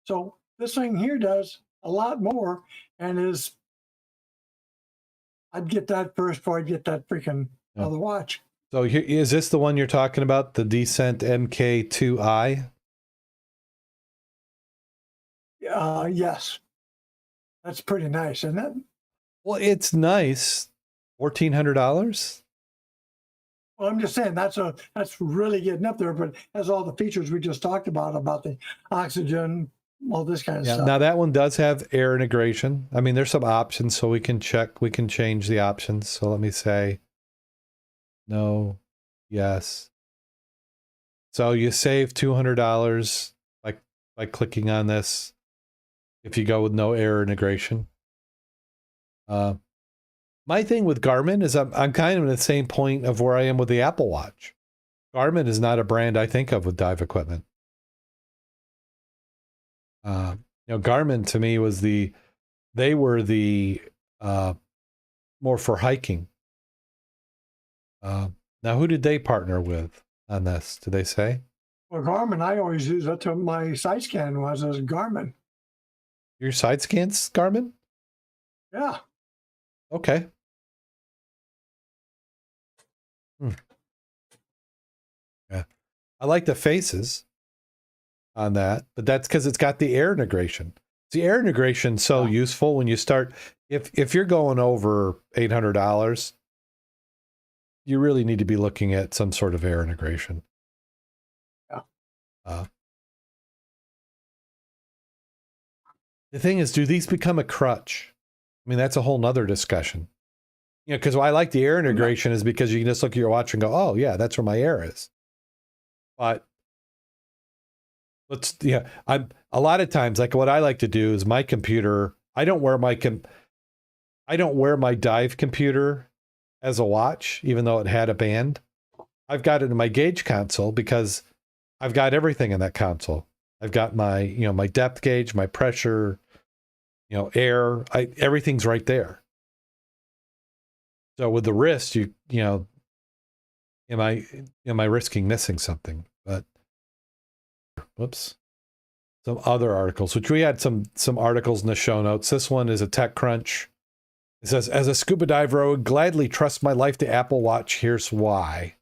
S2: So this thing here does a lot more, and I'd get that first before I'd get that freaking other watch.
S1: So here, is this the one you're talking about, the Descent MK2i?
S2: Yes. That's pretty nice, isn't it?
S1: Well, it's nice. $1,400?
S2: Well, I'm just saying that's really getting up there, but has all the features we just talked about the oxygen, all this kind of stuff.
S1: Now that one does have air integration. I mean, there's some options, so we can change the options. So let me say no, yes. So you save $200 by clicking on this if you go with no air integration. My thing with Garmin is I'm kind of in the same point of where I am with the Apple Watch. Garmin is not a brand I think of with dive equipment. Garmin to me they were the more for hiking. Now, who did they partner with on this? Did they say?
S2: Well, Garmin, I always use that to my side scan was as Garmin.
S1: Your side scans, Garmin?
S2: Yeah.
S1: Okay. Yeah. I like the faces on that, but that's because it's got the air integration. The air integration is so useful when you start, if you're going over $800, you really need to be looking at some sort of air integration. Yeah. The thing is, do these become a crutch? I mean, that's a whole nother discussion. Because why I like the air integration is because you can just look at your watch and go, oh, yeah, that's where my air is. But I'm a lot of times, like what I like to do is my computer, I don't wear my dive computer as a watch, even though it had a band. I've got it in my gauge console because I've got everything in that console. I've got my, my depth gauge, my pressure, air, everything's right there. So with the wrist, am I risking missing something? But whoops. Some other articles, which we had some articles in the show notes. This one is a TechCrunch. It says, as a scuba diver, I would gladly trust my life to Apple Watch. Here's why.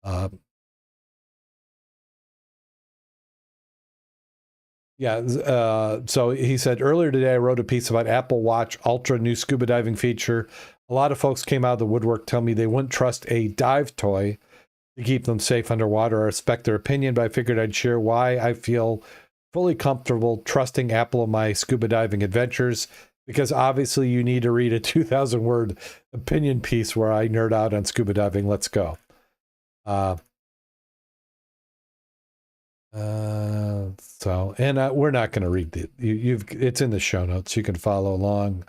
S1: So he said, earlier today, I wrote a piece about Apple Watch Ultra new scuba diving feature. A lot of folks came out of the woodwork telling me they wouldn't trust a dive toy to keep them safe underwater. I respect their opinion, but I figured I'd share why I feel fully comfortable trusting Apple in my scuba diving adventures, because obviously you need to read a 2,000-word opinion piece where I nerd out on scuba diving. Let's go. We're not going to read it's in the show notes. You can follow along.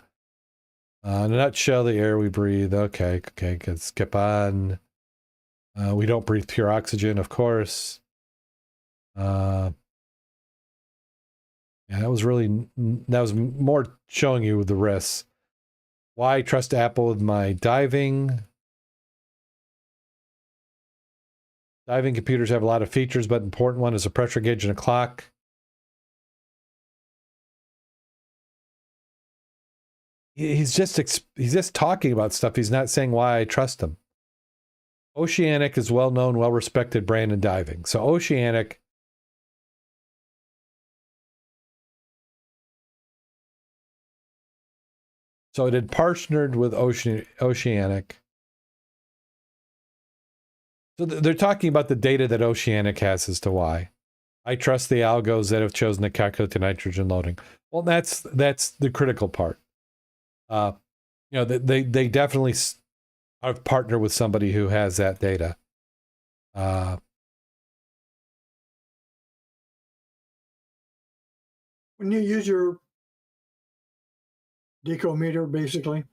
S1: In a nutshell, the air we breathe. Okay, skip on. We don't breathe pure oxygen, of course. Yeah, that was more showing you the risks. Why trust Apple with my diving? Diving computers have a lot of features, but an important one is a pressure gauge and a clock. He's just talking about stuff. He's not saying why I trust him. Oceanic is well-known, well-respected brand in diving. So Oceanic, so it had partnered with Oceanic. So they're talking about the data that Oceanic has as to why. I trust the algos that have chosen to calculate the nitrogen loading. Well, that's the critical part. They definitely have partnered with somebody who has that data.
S2: When you use your decometer, basically,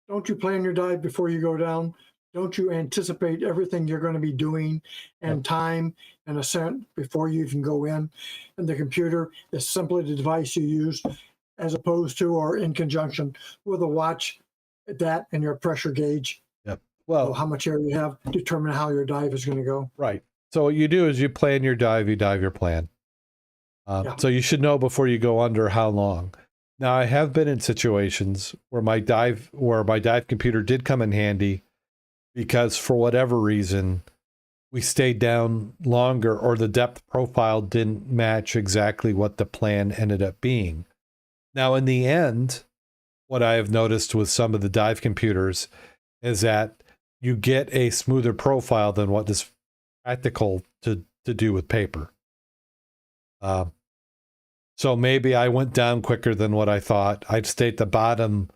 S2: don't you plan your dive before you go down? Don't you anticipate everything you're going to be doing and time and ascent before you even go in? And the computer is simply the device you use as opposed to or in conjunction with a watch, that and your pressure gauge.
S1: Yep. Well,
S2: so how much air you have, determine how your dive is going to go.
S1: Right. So what you do is you plan your dive, you dive your plan. So you should know before you go under how long. Now, I have been in situations where my dive computer did come in handy because for whatever reason, we stayed down longer or the depth profile didn't match exactly what the plan ended up being. Now, in the end, what I have noticed with some of the dive computers is that you get a smoother profile than what is practical to do with paper. So maybe I went down quicker than what I thought. I'd stay at the bottom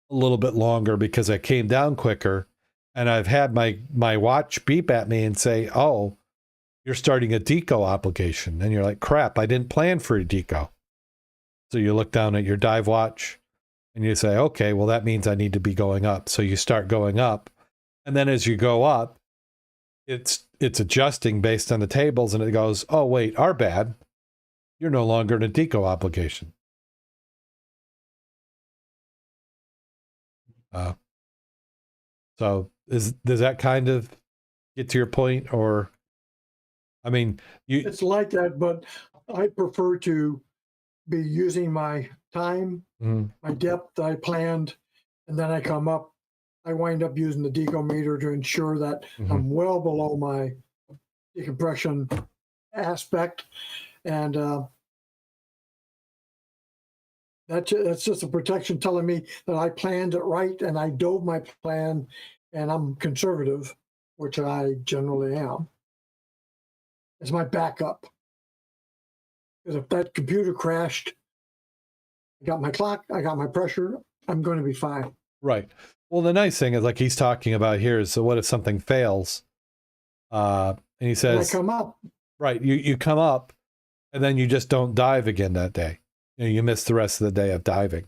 S1: a little bit longer because I came down quicker. And I've had my watch beep at me and say, oh, you're starting a deco obligation. And you're like, crap, I didn't plan for a deco. So you look down at your dive watch and you say, okay, well, that means I need to be going up. So you start going up. And then as you go up, it's adjusting based on the tables. And it goes, oh, wait, our bad. You're no longer in a deco obligation. So does that kind of get to your point? Or, I mean,
S2: it's like that, but I prefer to be using my time, my depth that I planned, and then I come up. I wind up using the decometer to ensure that I'm well below my decompression aspect, and that's just a protection telling me that I planned it right and I dove my plan, and I'm conservative, which I generally am. It's my backup. Because if that computer crashed, I got my clock, I got my pressure, I'm going to be fine.
S1: Right. Well, the nice thing is, like he's talking about here, is so what if something fails? And he says,
S2: I come up.
S1: Right. You come up, and then you just don't dive again that day. You miss the rest of the day of diving.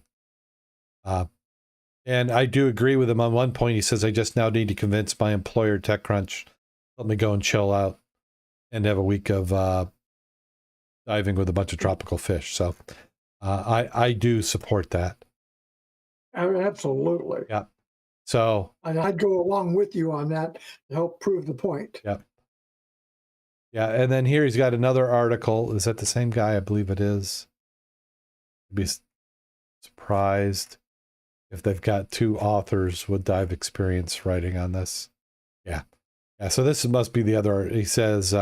S1: And I do agree with him on one point. He says, I just now need to convince my employer, TechCrunch, let me go and chill out and have a week of diving with a bunch of tropical fish. So I do support that.
S2: Absolutely.
S1: Yeah. So.
S2: And I'd go along with you on that to help prove the point.
S1: Yeah. Yeah. And then here he's got another article. Is that the same guy? I believe it is. I'd be surprised if they've got two authors with dive experience writing on this. Yeah. Yeah, so this must be the other. He says,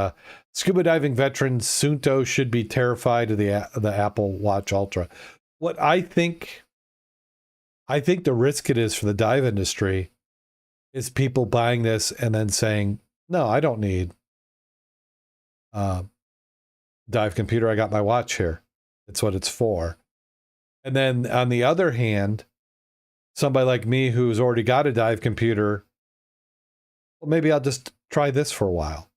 S1: scuba diving veterans Suunto should be terrified of the Apple Watch Ultra. What I think the risk it is for the dive industry is people buying this and then saying, no, I don't need dive computer. I got my watch here. It's what it's for. And then on the other hand, somebody like me who's already got a dive computer, well, maybe I'll just try this for a while.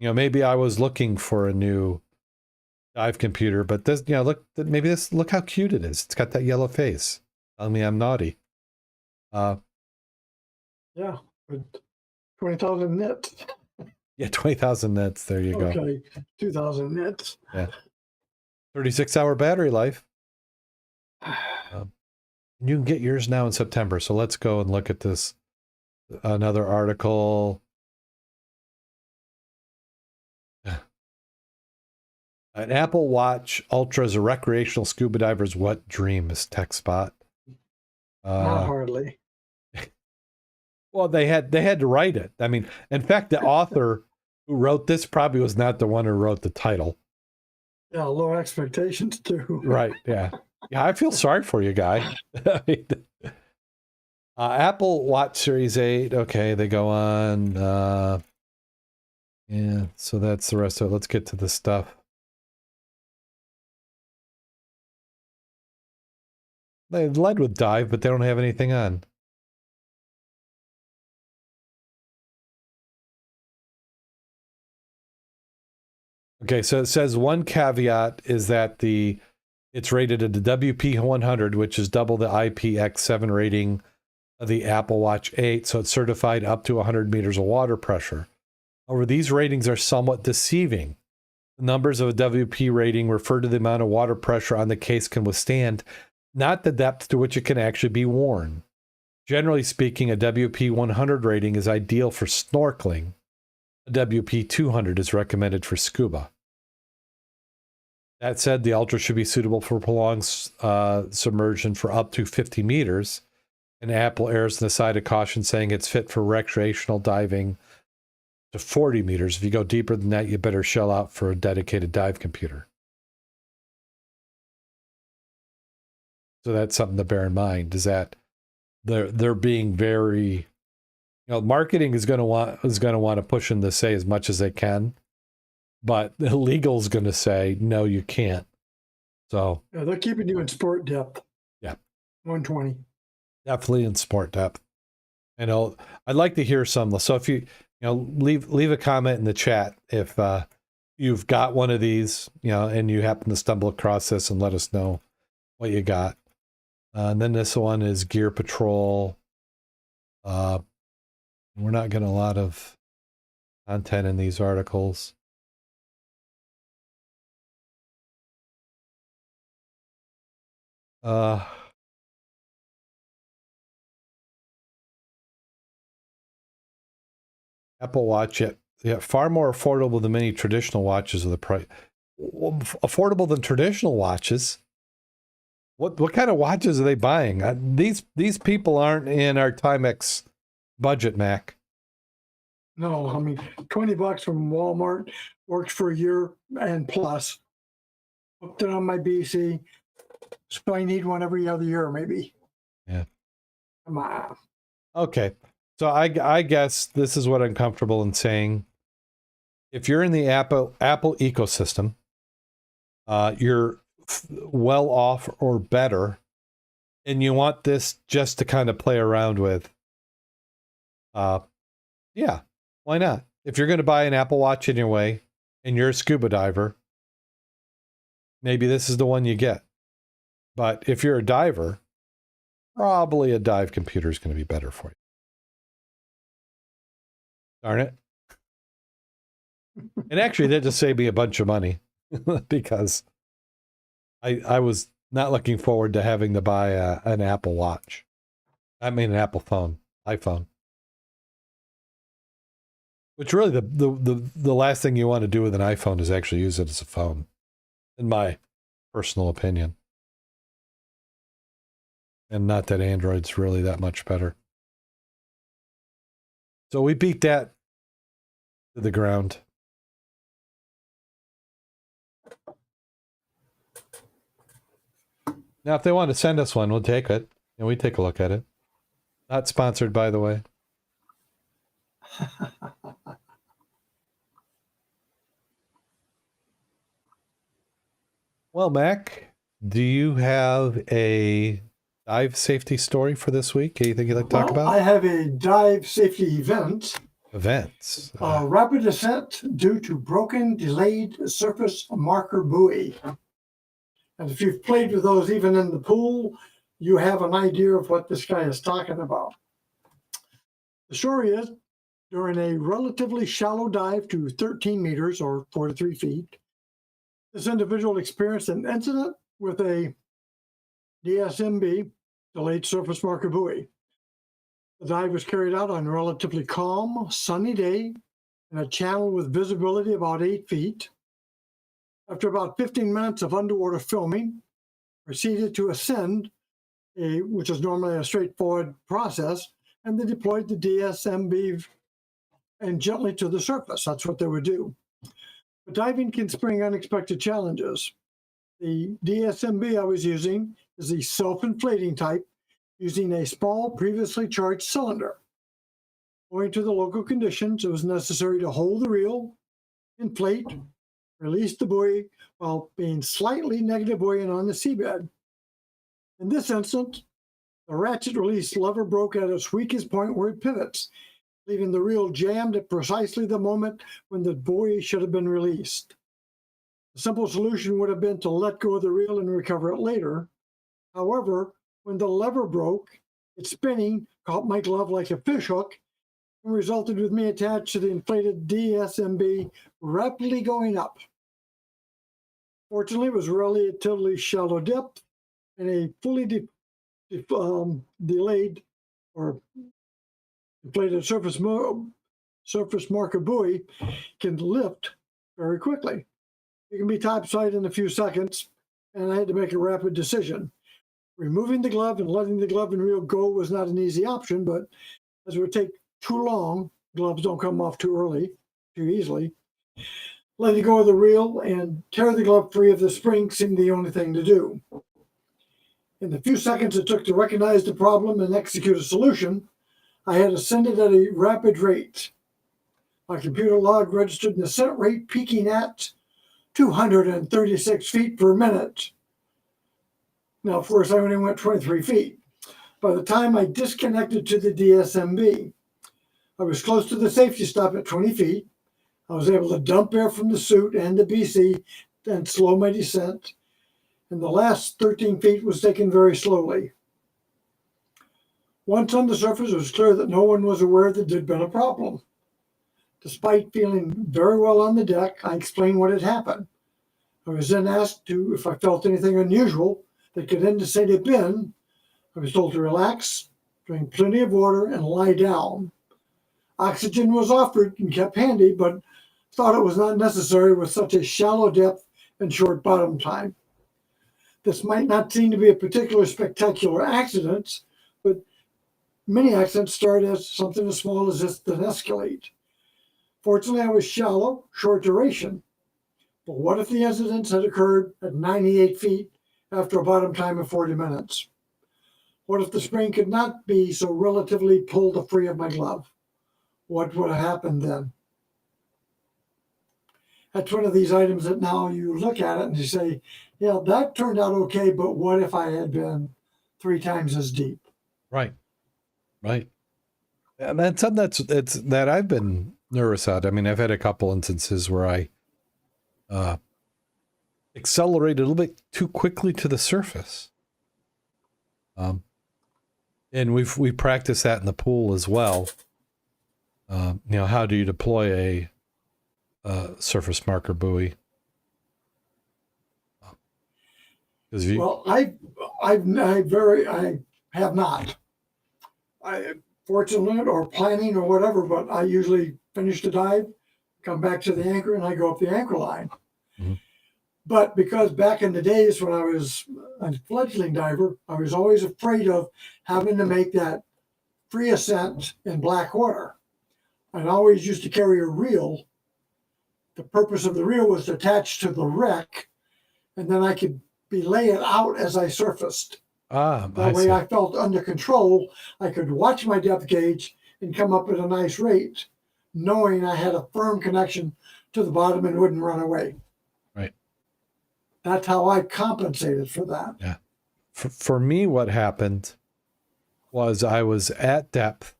S1: Maybe I was looking for a new dive computer, but this, look how cute it is. It's got that yellow face. Telling me I'm naughty.
S2: Yeah, but 20,000 nits.
S1: Yeah, 20,000 nits. There you go.
S2: Okay, 2,000 nits.
S1: Yeah. 36-hour battery life. You can get yours now in September. So let's go and look at this. Another article. An Apple Watch Ultra is a recreational scuba diver's wet dream, is TechSpot.
S2: Not hardly.
S1: Well, they had to write it. I mean, in fact, the author who wrote this probably was not the one who wrote the title.
S2: Yeah, low expectations too.
S1: Right. Yeah. Yeah, I feel sorry for you, guy. Apple Watch Series 8. Okay, they go on. Yeah, so that's the rest of it. Let's get to the stuff. They led with dive, but they don't have anything on. Okay, so it says one caveat is that it's rated at the WP100, which is double the IPX7 rating of the Apple Watch 8, so it's certified up to 100 meters of water pressure. However, these ratings are somewhat deceiving. The numbers of a WP rating refer to the amount of water pressure on the case can withstand, not the depth to which it can actually be worn. Generally speaking, a WP100 rating is ideal for snorkeling. A WP200 is recommended for scuba. That said, the Ultra should be suitable for prolonged submersion for up to 50 meters. And Apple errs on the side of caution, saying it's fit for recreational diving to 40 meters. If you go deeper than that, you better shell out for a dedicated dive computer. So that's something to bear in mind, is that they're being very, marketing is going to want to push in to say as much as they can, but the legal is going to say no, you can't. So
S2: yeah, they're keeping you in sport depth.
S1: Yeah,
S2: 120.
S1: Definitely in sport depth. I'd like to hear some. So if you leave a comment in the chat if you've got one of these, and you happen to stumble across this, and let us know what you got. And then this one is Gear Patrol. We're not getting a lot of content in these articles. Apple Watch, yeah, far more affordable than many traditional watches of the price. Affordable than traditional watches? What kind of watches are they buying? These people aren't in our Timex budget, Mac.
S2: No, I mean, $20 from Walmart works for a year and plus. Hooked it on my BC, so I need one every other year, maybe.
S1: Yeah.
S2: Come on.
S1: Okay, so I guess this is what I'm comfortable in saying. If you're in the Apple ecosystem, you're well off or better, and you want this just to kind of play around with. Yeah, why not? If you're going to buy an Apple Watch anyway, and you're a scuba diver, maybe this is the one you get. But if you're a diver, probably a dive computer is going to be better for you. Darn it. And actually, that just saved me a bunch of money because I was not looking forward to having to buy an Apple Watch. I mean, an Apple phone, iPhone. Which really, the last thing you want to do with an iPhone is actually use it as a phone, in my personal opinion. And not that Android's really that much better. So we beat that to the ground. Now, if they want to send us one, we'll take it. And we take a look at it. Not sponsored, by the way. Well, Mac, do you have a dive safety story for this week? Anything you'd like to talk about?
S2: I have a dive safety event.
S1: Events.
S2: Rapid descent due to broken, delayed surface marker buoy. And if you've played with those even in the pool, you have an idea of what this guy is talking about. The story is during a relatively shallow dive to 13 meters or 43 feet. This individual experienced an incident with a DSMB, delayed surface marker buoy. The dive was carried out on a relatively calm, sunny day in a channel with visibility about 8 feet. After about 15 minutes of underwater filming, proceeded to ascend, which is normally a straightforward process, and they deployed the DSMB and gently to the surface. That's what they would do. But diving can spring unexpected challenges. The DSMB I was using is the self-inflating type, using a small previously charged cylinder. Owing to the local conditions, it was necessary to hold the reel, inflate, release the buoy while being slightly negative buoyant on the seabed. In this instance, the ratchet release lever broke at its weakest point where it pivots, leaving the reel jammed at precisely the moment when the buoy should have been released. The simple solution would have been to let go of the reel and recover it later. However, when the lever broke, its spinning caught my glove like a fishhook and resulted with me attached to the inflated DSMB rapidly going up. Fortunately, it was relatively shallow depth, and a fully delayed or inflated surface marker buoy can lift very quickly. It can be topside in a few seconds, and I had to make a rapid decision. Removing the glove and letting the glove and reel go was not an easy option, but as it would take too long, gloves don't come off too easily. Letting go of the reel and tear the glove free of the spring seemed the only thing to do. In the few seconds it took to recognize the problem and execute a solution, I had ascended at a rapid rate. My computer log registered an ascent rate peaking at 236 feet per minute. Now, of course, I only went 23 feet. By the time I disconnected to the DSMB, I was close to the safety stop at 20 feet. I was able to dump air from the suit and the BC and slow my descent. And the last 13 feet was taken very slowly. Once on the surface, it was clear that no one was aware that there'd been a problem. Despite feeling very well on the deck, I explained what had happened. I was then asked if I felt anything unusual that could indicate a bin. I was told to relax, drink plenty of water, and lie down. Oxygen was offered and kept handy, but thought it was not necessary with such a shallow depth and short bottom time. This might not seem to be a particularly spectacular accident, but many accidents start as something as small as this, then escalate. Fortunately, I was shallow, short duration. But what if the incidents had occurred at 98 feet after a bottom time of 40 minutes? What if the spring could not be so relatively pulled free of my glove? What would have happened then? That's one of these items that now you look at it and you say, yeah, that turned out okay, but what if I had been 3 times as deep?
S1: Right. Right. And that's something that I've been nervous at. I mean, I've had a couple instances where I accelerated a little bit too quickly to the surface. And we practiced that in the pool as well. How do you deploy a surface marker buoy?
S2: Well, I have not. Fortunate or planning or whatever, but I usually finish the dive, come back to the anchor, and I go up the anchor line.
S1: Mm-hmm.
S2: But because back in the days when I was a fledgling diver, I was always afraid of having to make that free ascent in black water. I always used to carry a reel. The purpose of the reel was to attach to the wreck, and then I could belay it out as I surfaced. That way I felt under control. I could watch my depth gauge and come up at a nice rate, knowing I had a firm connection to the bottom and wouldn't run away.
S1: Right.
S2: That's how I compensated for that.
S1: Yeah. For me, what happened was I was at depth.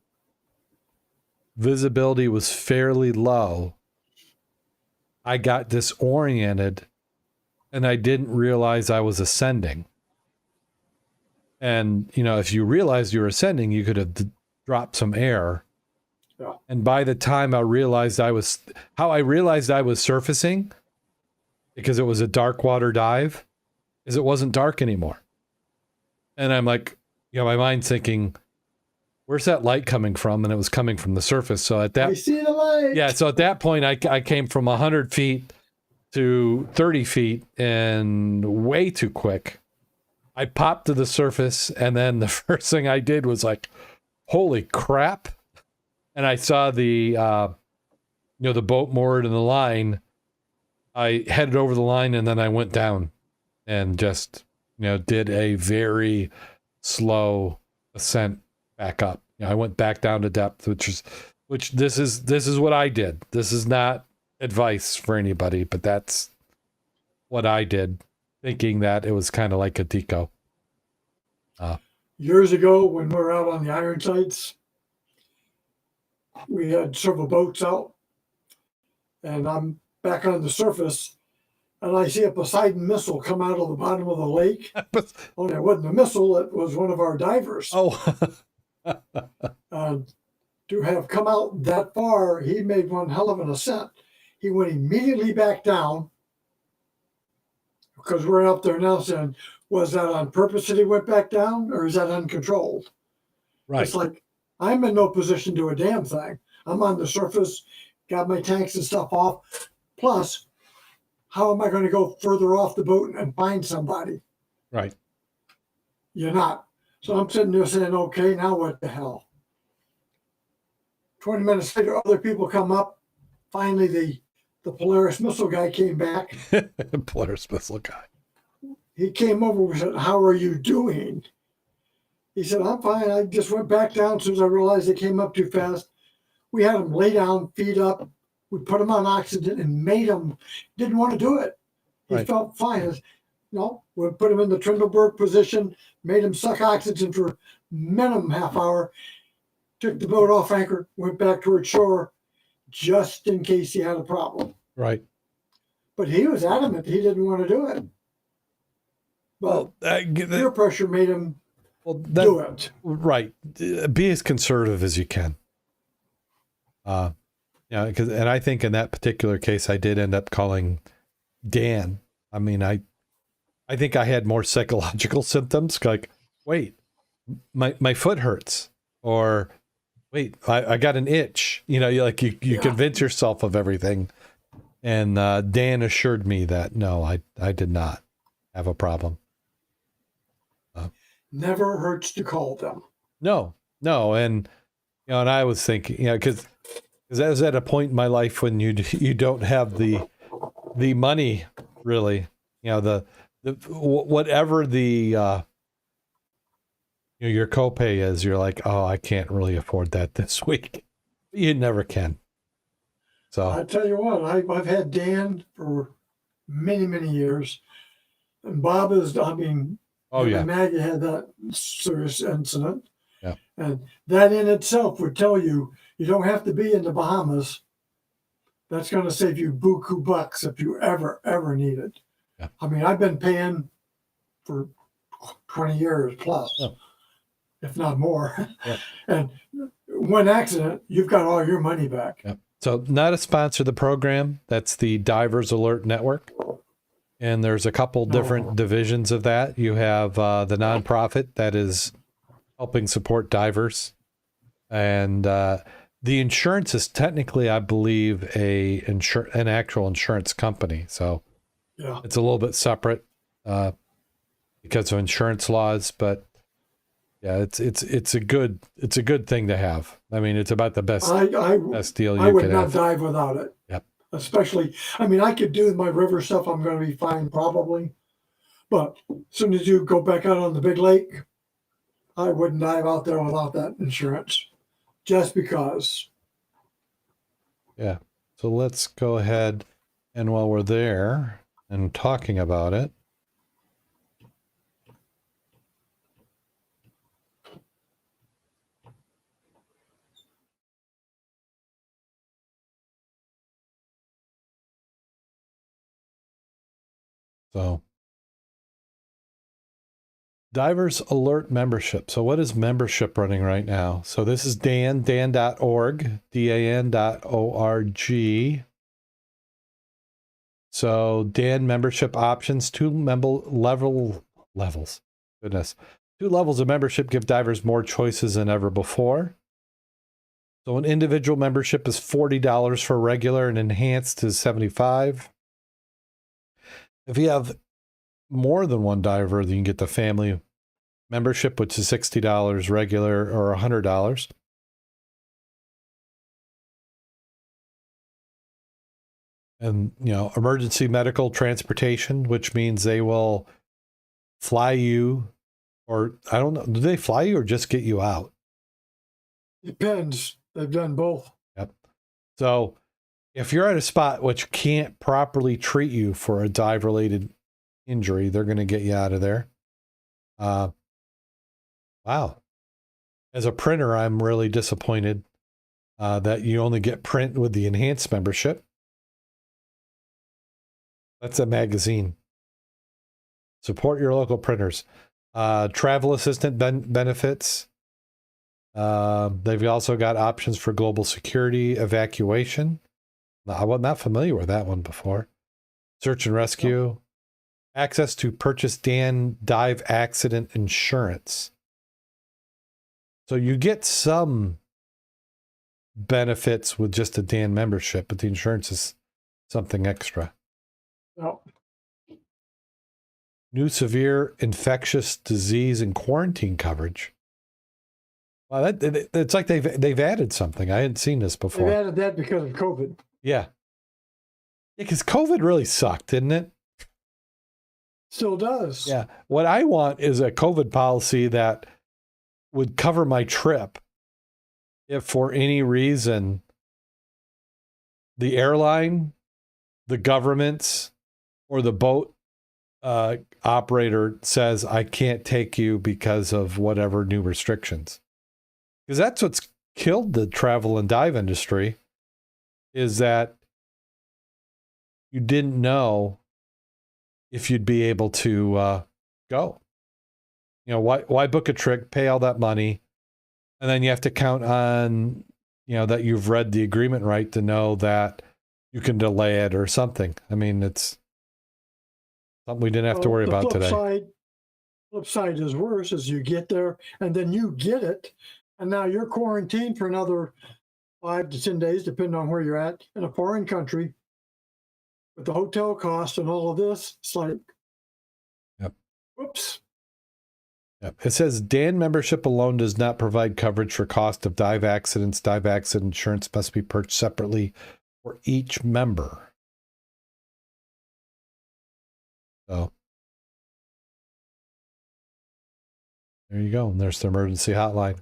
S1: Visibility was fairly low. I got disoriented and I didn't realize I was ascending. And, if you realized you were ascending, you could have dropped some air
S2: Yeah.
S1: And by the time I realized I was surfacing, because it was a dark water dive, is it wasn't dark anymore. And I'm like, my mind's thinking, where's that light coming from? And it was coming from the surface. So at that,
S2: I see the light.
S1: yeah. So at that point, I came from 100 feet to 30 feet and way too quick. I popped to the surface, and then the first thing I did was like, holy crap. And I saw the boat moored in the line. I headed over the line, and then I went down and just, did a very slow ascent back up. I went back down to depth, which this is what I did. This is not advice for anybody, but that's what I did, thinking that it was kind of like a deco.
S2: Years ago, when we were out on the iron sites, we had several boats out, and I'm back on the surface, and I see a Poseidon missile come out of the bottom of the lake. Only it wasn't a missile; it was one of our divers.
S1: Oh,
S2: To have come out that far, he made one hell of an ascent. He went immediately back down, because we're up there now saying, was that on purpose that he went back down, or is that uncontrolled?
S1: right.
S2: It's like, I'm in no position to do a damn thing. I'm on the surface, got my tanks and stuff off. Plus, how am I going to go further off the boat and find somebody?
S1: Right.
S2: You're not. So I'm sitting there saying, okay, now what the hell? 20 minutes later, other people come up. Finally, the Polaris missile guy came back.
S1: Polaris missile guy.
S2: He came over and said, how are you doing? He said, I'm fine. I just went back down as soon as I realized they came up too fast. We had him lay down, feet up. We put him on oxygen and made him, didn't want to do it. He
S1: Right.
S2: felt fine. No, we put him in the Trindleberg position, made him suck oxygen for minimum half hour, took the boat off anchor, went back towards shore just in case he had a problem.
S1: Right.
S2: But he was adamant he didn't want to do it. But peer pressure made him do it.
S1: Right. Be as conservative as you can. And I think in that particular case, I did end up calling Dan. I mean, I think I had more psychological symptoms, like, wait, my foot hurts, or wait, I got an itch. You convince yourself of everything. And Dan assured me that no, I did not have a problem.
S2: Never hurts to call them.
S1: No, and and I was thinking, because I was at a point in my life when you don't have the money, really, the whatever the your copay is, you're like, oh, I can't really afford that this week. You never can. So
S2: I tell you what, I've had Dan for many, many years, and Bob is,
S1: oh yeah,
S2: Maggie had that serious incident.
S1: Yeah.
S2: And that in itself would tell you don't have to be in the Bahamas. That's going to save you buku bucks if you ever need it.
S1: Yeah.
S2: I mean, I've been paying for 20 years plus, if not more.
S1: Yeah.
S2: And one accident, you've got all your money back.
S1: Yeah. So not a sponsor of the program. That's the Divers Alert Network. And there's a couple different divisions of that. You have the nonprofit that is helping support divers. And the insurance is technically, I believe, an actual insurance company. So it's a little bit separate because of insurance laws. But yeah, it's a good thing to have. I mean, it's about the best deal you could have.
S2: I would not dive without it.
S1: Yep.
S2: Especially, I mean, I could do my river stuff. I'm going to be fine probably. But as soon as you go back out on the big lake, I wouldn't dive out there without that insurance, just because.
S1: Yeah. So let's go ahead, and while we're there and talking about it, so Divers Alert membership. So what is membership running right now? So this is dan.org, dan.org. So Dan membership options, levels. Goodness. 2 levels of membership give divers more choices than ever before. So an individual membership is $40 for regular and enhanced is $75. If you have more than one diver, then you can get the family membership, which is $60 regular or $100. And, emergency medical transportation, which means they will fly you, or I don't know, do they fly you or just get you out?
S2: Depends. They've done both.
S1: Yep. So if you're at a spot which can't properly treat you for a dive-related injury, they're going to get you out of there. Wow. As a printer, I'm really disappointed that you only get print with the enhanced membership. That's a magazine. Support your local printers. Travel assistant benefits. They've also got options for global security, evacuation. I was not familiar with that one before. Search and rescue. Access to purchase Dan dive accident insurance. So you get some benefits with just a Dan membership, but the insurance is something extra.
S2: No.
S1: New severe infectious disease and quarantine coverage. Wow, it's like they've added something. I hadn't seen this before.
S2: They've added that because of COVID.
S1: Yeah. Because COVID really sucked, didn't it?
S2: Still does.
S1: Yeah. What I want is a COVID policy that would cover my trip if for any reason the airline, the governments, or the boat operator says, I can't take you because of whatever new restrictions. Because that's what's killed the travel and dive industry, is that you didn't know if you'd be able to go. Why book a trip, pay all that money, and then you have to count on, that you've read the agreement right to know that you can delay it or something. I mean, it's something we didn't have to worry about today.
S2: Flip side is worse, is you get there and then you get it, and now you're quarantined for another 5 to 10 days, depending on where you're at in a foreign country. With the hotel cost and all of this, it's like,
S1: yep.
S2: Whoops.
S1: Yep. It says Dan membership alone does not provide coverage for cost of dive accidents. Dive accident insurance must be purchased separately for each member. So there you go. And there's the emergency hotline.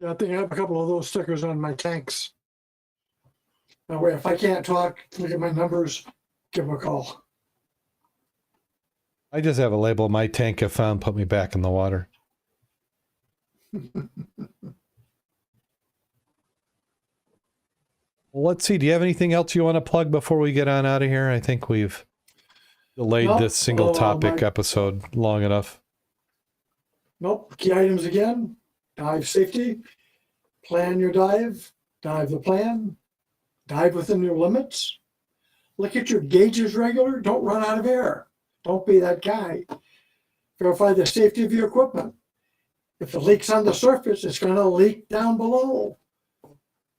S2: Yeah, I think I have a couple of those stickers on my tanks. That way, if I can't talk, look at my numbers, give them a call.
S1: I just have a label. My tank I found, put me back in the water. Well, let's see. Do you have anything else you want to plug before we get on out of here? I think we've delayed this single topic episode long enough.
S2: Nope. Key items again. Dive safety. Plan your dive. Dive the plan. Dive within your limits. Look at your gauges regular. Don't run out of air. Don't be that guy. Verify the safety of your equipment. If the leak's on the surface, it's going to leak down below.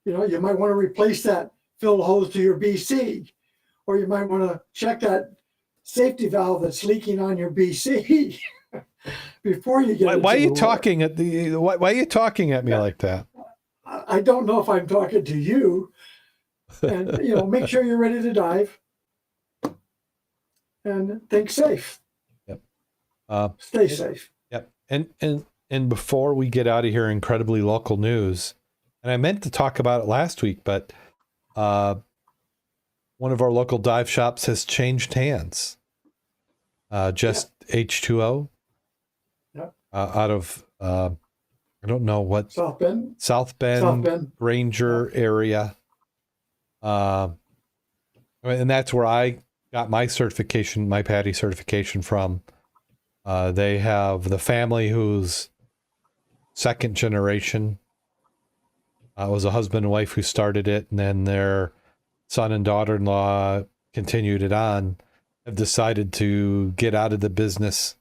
S2: You might want to replace that fill hose to your BC, or you might want to check that safety valve that's leaking on your BC before you get.
S1: Why are you talking at the? Why are you talking at me like that?
S2: I don't know if I'm talking to you. And make sure you're ready to dive, and think safe.
S1: Yep.
S2: Stay safe.
S1: Yep. And before we get out of here, incredibly local news. And I meant to talk about it last week, but one of our local dive shops has changed hands. H2O.
S2: Yep.
S1: Out of I don't know what South Bend. Ranger area. A And that's where I got my certification, my PADI certification from. They have the family who's second generation. It was a husband and wife who started it, and then their son and daughter-in-law continued it on, have decided to get out of the business,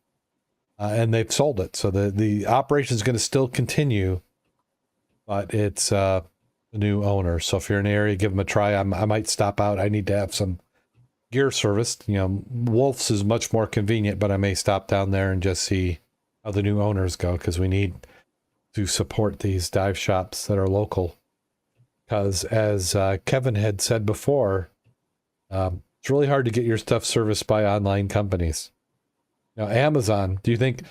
S1: and they've sold it. So the operation is going to still continue, but it's a new owner. So if you're in the area, give them a try. I might stop out. I need to have some gear serviced. Wolf's is much more convenient, but I may stop down there and just see how the new owners go, because we need to support these dive shops that are local. Because as Kevin had said before, it's really hard to get your stuff serviced by online companies. Now, Amazon, do you think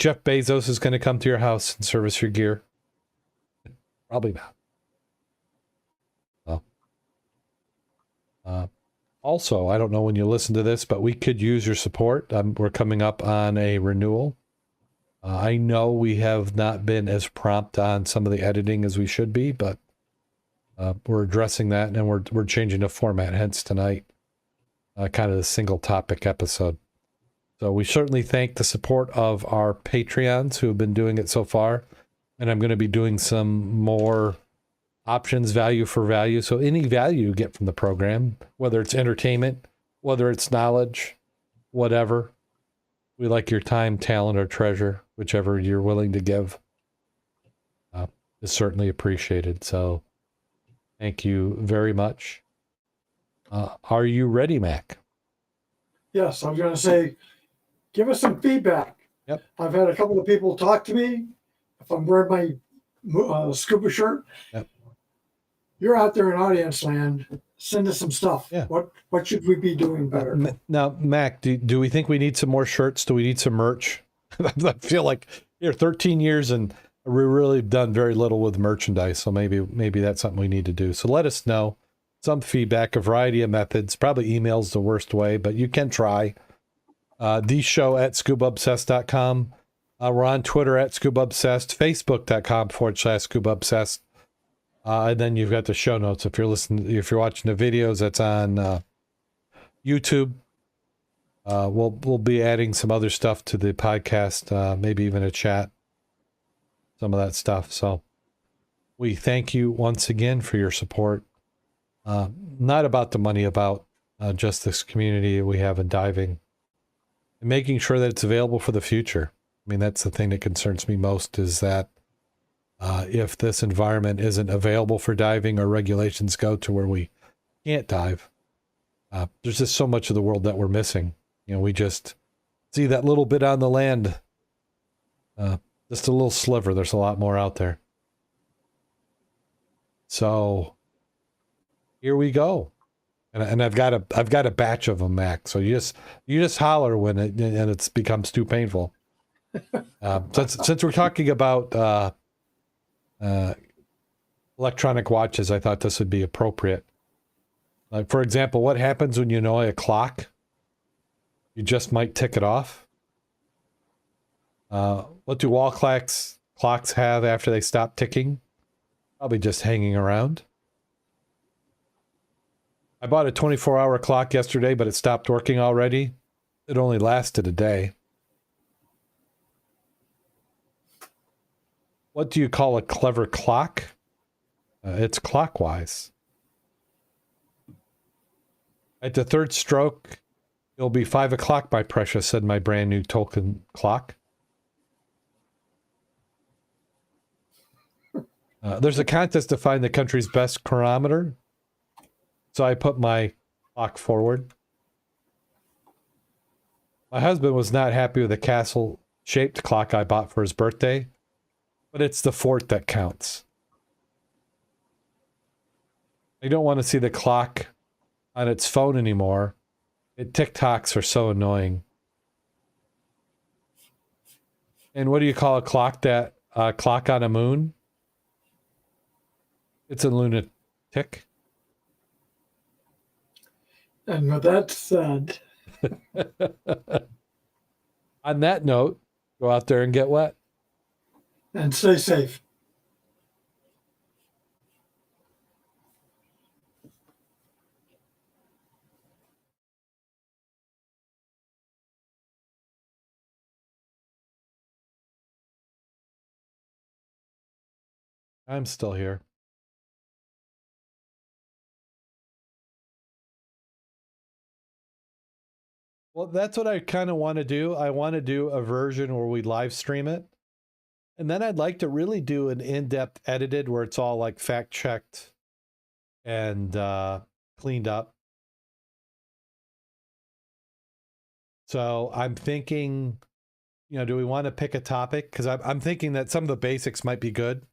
S1: Jeff Bezos is going to come to your house and service your gear? Probably not. Well, also, I don't know when you listen to this, but we could use your support. We're coming up on a renewal. I know we have not been as prompt on some of the editing as we should be, but we're addressing that, and we're changing the format, hence tonight, kind of the single topic episode. So we certainly thank the support of our Patreons who have been doing it so far, and I'm going to be doing some more options, value for value. So any value you get from the program, whether it's entertainment, whether it's knowledge, whatever, we like your time, talent, or treasure, whichever you're willing to give, is certainly appreciated. So thank you very much. Are you ready, Mac?
S2: Yes, I was going to say, give us some feedback.
S1: Yep.
S2: I've had a couple of people talk to me. If I'm wearing my scuba shirt,
S1: Yep.
S2: You're out there in audience land. Send us some stuff.
S1: Yeah.
S2: What should we be doing better?
S1: Now, Mac, do we think we need some more shirts? Do we need some merch? I feel like 13 years and we really done very little with merchandise. So maybe that's something we need to do. So let us know. Some feedback, a variety of methods. Probably email's the worst way, but you can try. The show at scubaobsessed.com. We're on Twitter at scubaobsessed, facebook.com/scubaobsessed. And then you've got the show notes. If you're watching the videos, that's on YouTube. We'll be adding some other stuff to the podcast, maybe even a chat, some of that stuff. So we thank you once again for your support. Not about the money, about just this community we have in diving and making sure that it's available for the future. I mean, that's the thing that concerns me most, is that if this environment isn't available for diving, or regulations go to where we can't dive, there's just so much of the world that we're missing. We just see that little bit on the land, just a little sliver. There's a lot more out there. So here we go. And I've got a batch of them, Mac. So you just holler when it becomes too painful. Since we're talking about electronic watches, I thought this would be appropriate. Like, for example, what happens when you annoy a clock? You just might tick it off. What do wall clocks have after they stop ticking? Probably just hanging around. I bought a 24-hour clock yesterday, but it stopped working already. It only lasted a day. What do you call a clever clock? It's clockwise. At the third stroke, it'll be 5 o'clock, my precious, said my brand new Tolkien clock. There's a contest to find the country's best chronometer. So I put my clock forward. My husband was not happy with the castle-shaped clock I bought for his birthday, but it's the fort that counts. I don't want to see the clock on its phone anymore. TikToks are so annoying. And what do you call a clock on a moon? It's a lunatic.
S2: And with that said,
S1: on that note, go out there and get wet.
S2: And stay safe.
S1: I'm still here. Well, that's what I kind of want to do. I want to do a version where we live stream it. And then I'd like to really do an in-depth edited where it's all like fact checked and cleaned up. So I'm thinking, do we want to pick a topic? Because I'm thinking that some of the basics might be good.